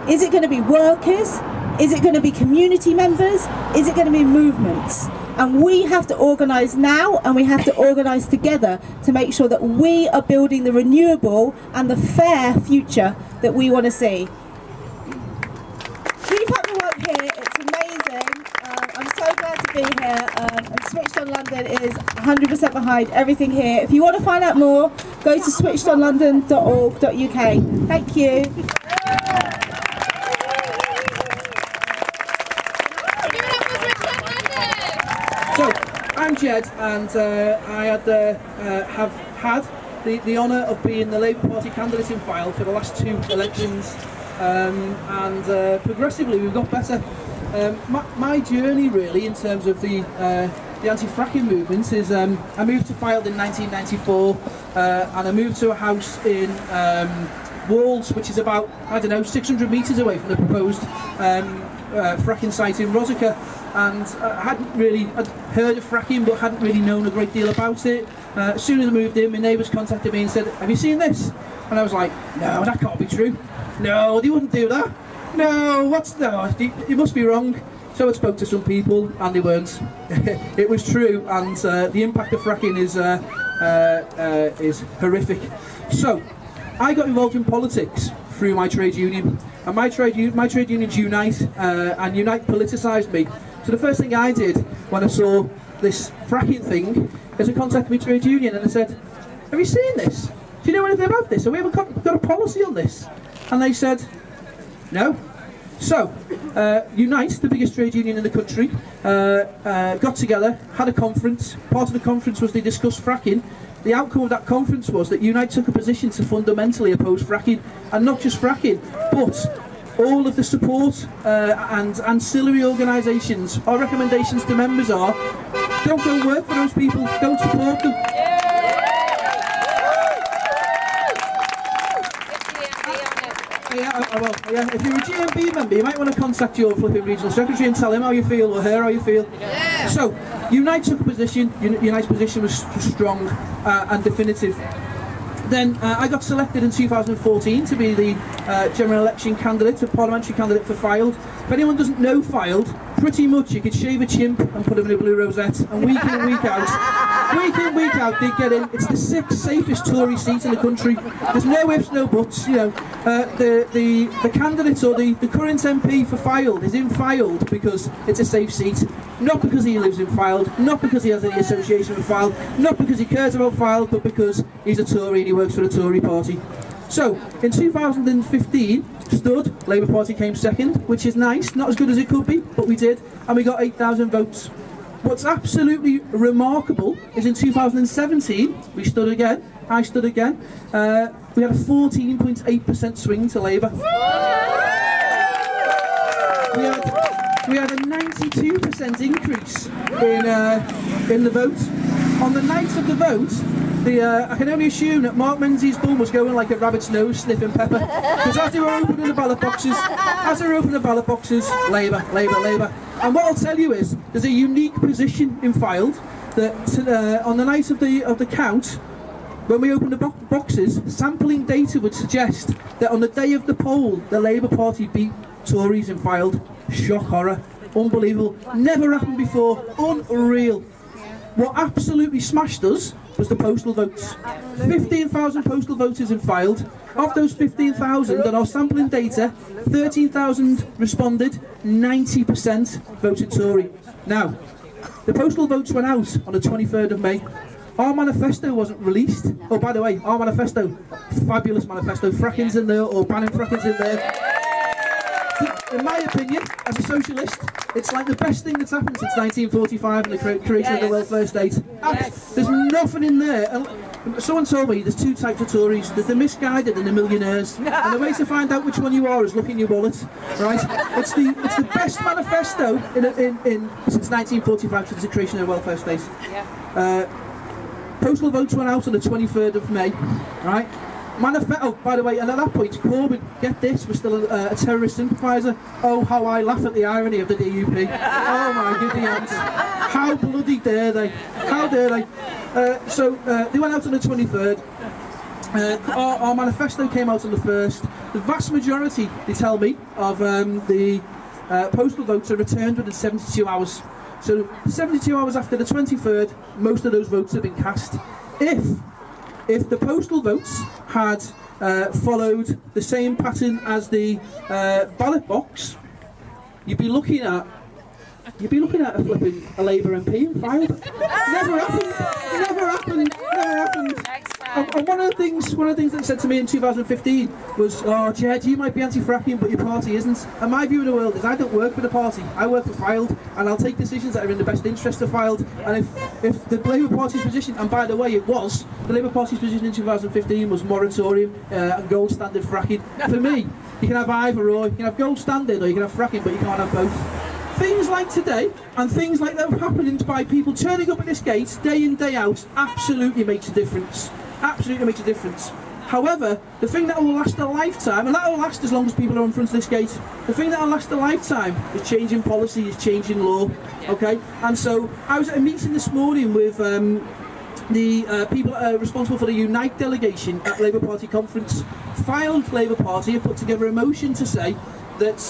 [SPEAKER 19] Is it going to be workers? Is it going to be community members? Is it going to be movements? And we have to organise now, and we have to organise together to make sure that we are building the renewable and the fair future that we want to see. Keep up the work here, it's amazing. I'm so glad to be here. And Switched on London is 100% behind everything here. If you want to find out more, go to switchedonlondon.org.uk. Thank you.
[SPEAKER 20] So, I'm Jed, and I have had the honour of being the Labour Party candidate in Fylde for the last 2 elections, and progressively we've got better. My journey really in terms of the anti-fracking movement is I moved to Fylde in 1994, and I moved to a house in Walls, which is about, I don't know, 600 metres away from the proposed fracking site in Rosica. and I'd heard of fracking but hadn't really known a great deal about it. As soon as I moved in, my neighbours contacted me and said, "Have you seen this?" And I was like, "No, that can't be true. No, they wouldn't do that. No, it must be wrong." So I spoke to some people and they weren't. It was true, and the impact of fracking is horrific. So I got involved in politics through my trade union, and my trade unions Unite, and Unite politicised me. So the first thing I did when I saw this fracking thing is I contacted my trade union and I said, "Have you seen this? Do you know anything about this? Have we ever got a policy on this?" And they said, "No." So, Unite, the biggest trade union in the country, got together, had a conference. Part of the conference was they discussed fracking. The outcome of that conference was that Unite took a position to fundamentally oppose fracking, and not just fracking, but all of the support and ancillary organisations. Our recommendations to members are, don't go work for those people, don't support them. If you're a GMB member, you might want to contact your flipping regional secretary and tell him how you feel, or her how you feel. Yeah. So, Unite took a position. Unite's position was strong and definitive. Then I got selected in 2014 to be the general election candidate, a parliamentary candidate for Fylde. If anyone doesn't know Fylde, pretty much you could shave a chimp and put him in a blue rosette, and week in, week out, they get in. It's the 6th safest Tory seat in the country. There's no ifs, no buts. You know, the candidate or the current MP for Fylde is in Fylde because it's a safe seat, not because he lives in Fylde, not because he has any association with Fylde, not because he cares about Fylde, but because he's a Tory and he works for the Tory party. So, in 2015, Labour Party came second, which is nice, not as good as it could be, but we did, and we got 8,000 votes. What's absolutely remarkable is in 2017, I stood again, we had a 14.8% swing to Labour. We had a 92% increase in the vote. On the night of the vote, I can only assume that Mark Menzies' bum was going like a rabbit's nose sniffing pepper, because as they were opening the ballot boxes, Labour. And what I'll tell you is, there's a unique position in Fylde that on the night of the count, when we opened the boxes, sampling data would suggest that on the day of the poll, the Labour Party beat Tories in Fylde. Shock horror, unbelievable, never happened before, unreal. What absolutely smashed us was the postal votes. 15,000 postal voters in Fylde. Of those 15,000, on our sampling data, 13,000 responded, 90% voted Tory. Now, the postal votes went out on the 23rd of May. Our manifesto wasn't released. Oh, by the way, our manifesto, fabulous manifesto, fracking's in there, or banning fracking's in there. In my opinion, as a socialist, it's like the best thing that's happened since 1945 and the creation of the welfare state. There's nothing in there. And someone told me there's 2 types of Tories: there's the misguided and the millionaires. And the way to find out which one you are is look in your wallet, right? It's the best manifesto since 1945 since the creation of the welfare state. Postal votes went out on the 23rd of May, right? Oh, by the way, and at that point, Corbyn, get this, was still a terrorist sympathiser. Oh, how I laugh at the irony of the DUP. Oh my goodness, ants. How bloody dare they? How dare they? So they went out on the 23rd. Our manifesto came out on the 1st. The vast majority, they tell me, of the postal votes are returned within 72 hours. So 72 hours after the 23rd, most of those votes have been cast. If the postal votes had followed the same pattern as the ballot box, you'd be looking at a flipping Labour MP in Fylde. Never happened. And one of the things that said to me in 2015 was, "Oh, Jed, you might be anti-fracking, but your party isn't." And my view of the world is, I don't work for the party. I work for Fylde, and I'll take decisions that are in the best interest of Fylde. And if the Labour Party's position, and by the way, the Labour Party's position in 2015 was moratorium and gold standard fracking. For me, you can have either or. You can have gold standard or you can have fracking, but you can't have both. Things like today, and things like that happening by people turning up at this gate day in, day out, absolutely makes a difference. Absolutely makes a difference. However, the thing that will last a lifetime, and that will last as long as people are in front of this gate, the thing that will last a lifetime is changing policy, is changing law, okay? And so I was at a meeting this morning with the people responsible for the Unite delegation at Labour Party conference. Filed Labour Party have put together a motion to say that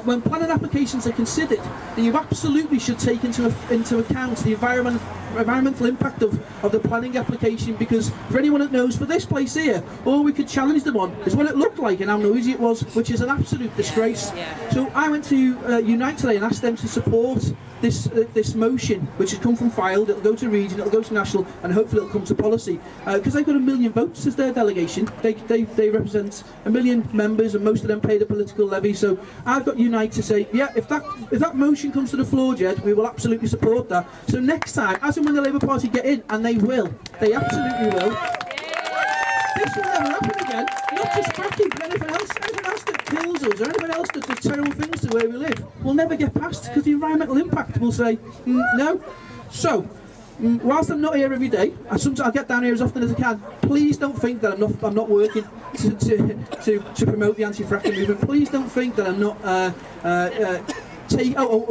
[SPEAKER 20] when planning applications are considered, that you absolutely should take into account the environmental impact of the planning application, because for anyone that knows, for this place here, all we could challenge them on is what it looked like and how noisy it was, which is an absolute disgrace. So I went to Unite today and asked them to support this motion, which has come from Filed. It'll go to region, it'll go to national, and hopefully it'll come to policy, because they've got 1 million votes as their delegation. They represent 1 million members, and most of them pay the political levy. So I've got Unite to say, yeah, if that motion comes to the floor, Jed, we will absolutely support that. So next time, as and when the Labour Party get in, and they will, they absolutely will, this will never happen again. Not just fracking, but anything else that kills us, or anything else that does terrible things to where we live, will never get passed, because the environmental impact will say no. So whilst I'm not here every day, I'll get down here as often as I can. Please don't think that I'm not working to promote the anti-fracking movement. Please don't think that I'm not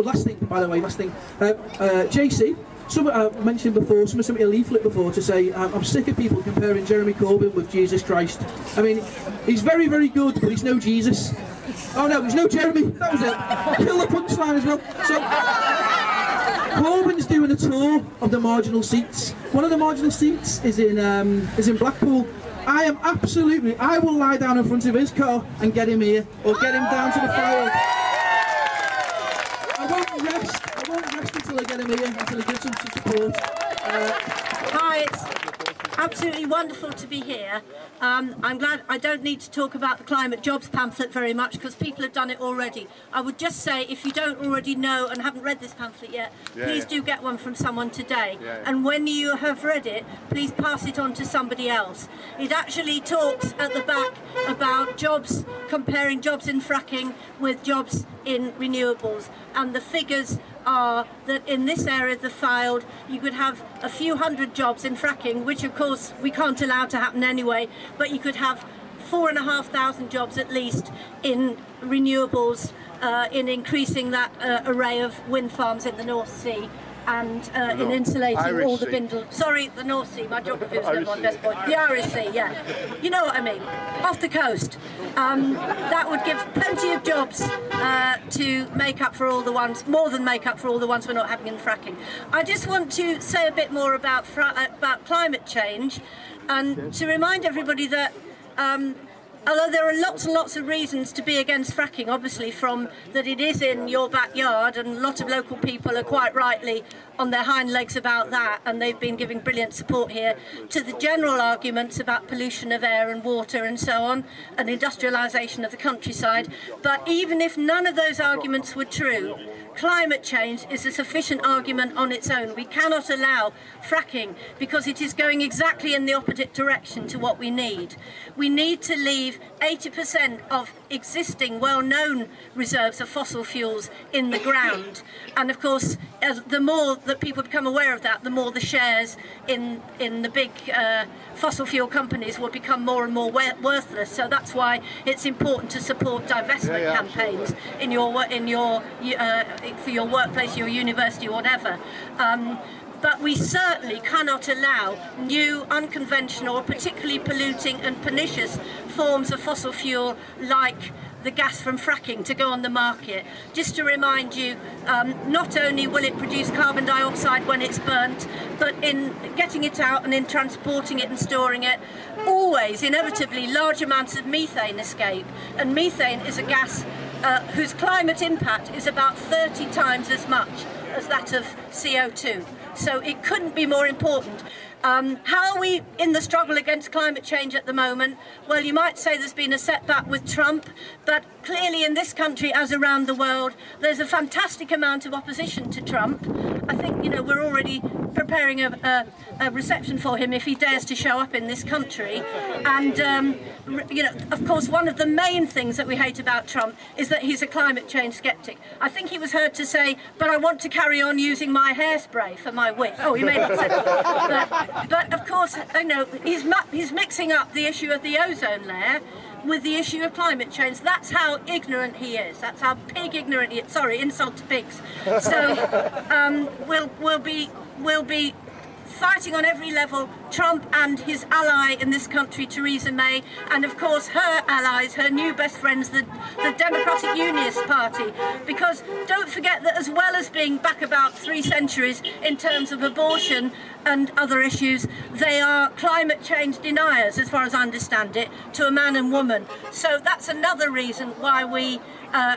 [SPEAKER 20] last thing, by the way, JC, I mentioned before, someone sent me a leaflet before to say I'm sick of people comparing Jeremy Corbyn with Jesus Christ. I mean, he's very, very good, but he's no Jesus. Oh no, he's no Jeremy, that was it. Kill the punchline as well. So Corbyn's doing a tour of the marginal seats. One of the marginal seats is in Blackpool. I will lie down in front of his car and get him here, or get him down to the file. I won't rest until I get him here, until he gives some support.
[SPEAKER 21] Hi, it's absolutely wonderful to be here. I'm glad I don't need to talk about the climate jobs pamphlet very much, because people have done it already. I would just say, if you don't already know and haven't read this pamphlet yet, please do get one from someone today. And when you have read it, please pass it on to somebody else. It actually talks at the back about jobs, comparing jobs in fracking with jobs in renewables, and the figures are that in this area of the Fylde you could have a few hundred jobs in fracking, which of course we can't allow to happen anyway, but you could have 4,500 jobs at least in renewables, in increasing that array of wind farms in the North Sea, and in insulating all the bindle. Sorry, the North Sea, my geography was never on best point. The Irish Sea, yeah. You know what I mean. Off the coast. That would give plenty of jobs to make up for all the ones, more than make up for all the ones we're not having in fracking. I just want to say a bit more about climate change, and to remind everybody that although there are lots and lots of reasons to be against fracking, obviously, from that it is in your backyard, and a lot of local people are quite rightly on their hind legs about that, and they've been giving brilliant support here, to the general arguments about pollution of air and water and so on, and industrialisation of the countryside. But even if none of those arguments were true, climate change is a sufficient argument on its own. We cannot allow fracking because it is going exactly in the opposite direction to what we need. We need to leave 80% of existing well-known reserves of fossil fuels in the ground, and of course the more that people become aware of that, the more the shares in the big fossil fuel companies will become more and more worthless. So that's why it's important to support divestment campaigns in your for your workplace, your university, or whatever. But we certainly cannot allow new, unconventional, particularly polluting and pernicious forms of fossil fuel like the gas from fracking to go on the market. Just to remind you, not only will it produce carbon dioxide when it's burnt, but in getting it out and in transporting it and storing it, always, inevitably, large amounts of methane escape. And methane is a gas whose climate impact is about 30 times as much as that of CO2. So it couldn't be more important. How are we in the struggle against climate change at the moment? Well, you might say there's been a setback with Trump, but clearly in this country, as around the world, there's a fantastic amount of opposition to Trump. I think, you know, we're already preparing a reception for him if he dares to show up in this country. And you know, of course, one of the main things that we hate about Trump is that he's a climate change skeptic. I think he was heard to say, but I want to carry on using my hairspray for my wig. Oh, he may not say that. But of course, you know, he's mixing up the issue of the ozone layer with the issue of climate change. That's how ignorant he is. That's how pig ignorant he is. Sorry, insult to pigs. So we'll be fighting on every level, Trump and his ally in this country, Theresa May, and of course her allies, her new best friends, the Democratic Unionist Party. Because don't forget that as well as being back about 3 centuries in terms of abortion and other issues, they are climate change deniers, as far as I understand it, to a man and woman. So that's another reason why we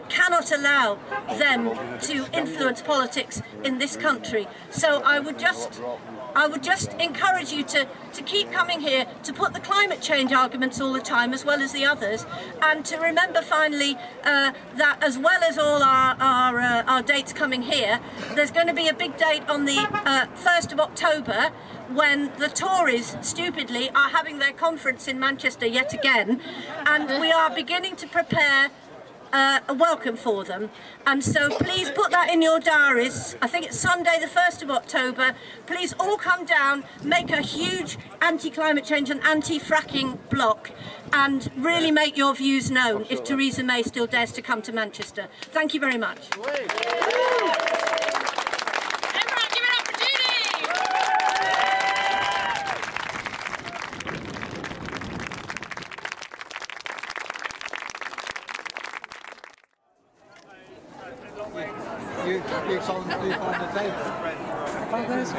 [SPEAKER 21] cannot allow them to influence politics in this country. So I would just encourage you to keep coming here, to put the climate change arguments all the time as well as the others, and to remember finally that as well as all our dates coming here, there's going to be a big date on the 1st of October when the Tories, stupidly, are having their conference in Manchester yet again, and we are beginning to prepare a welcome for them, and so please put that in your diaries. I think it's Sunday the 1st of October. Please all come down, make a huge anti-climate change and anti-fracking block, and really make your views known if Theresa May still dares to come to Manchester. Thank you very much.
[SPEAKER 1] You find the table. Oh, there's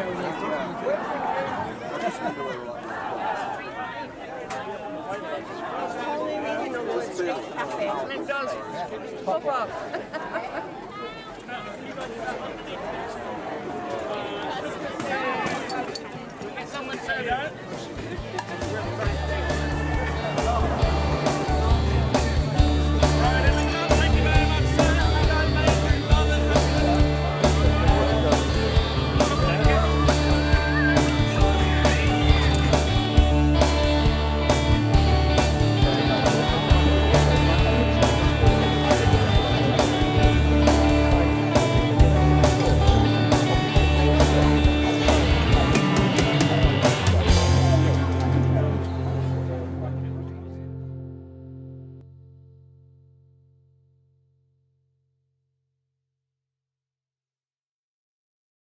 [SPEAKER 22] Pop up. Someone said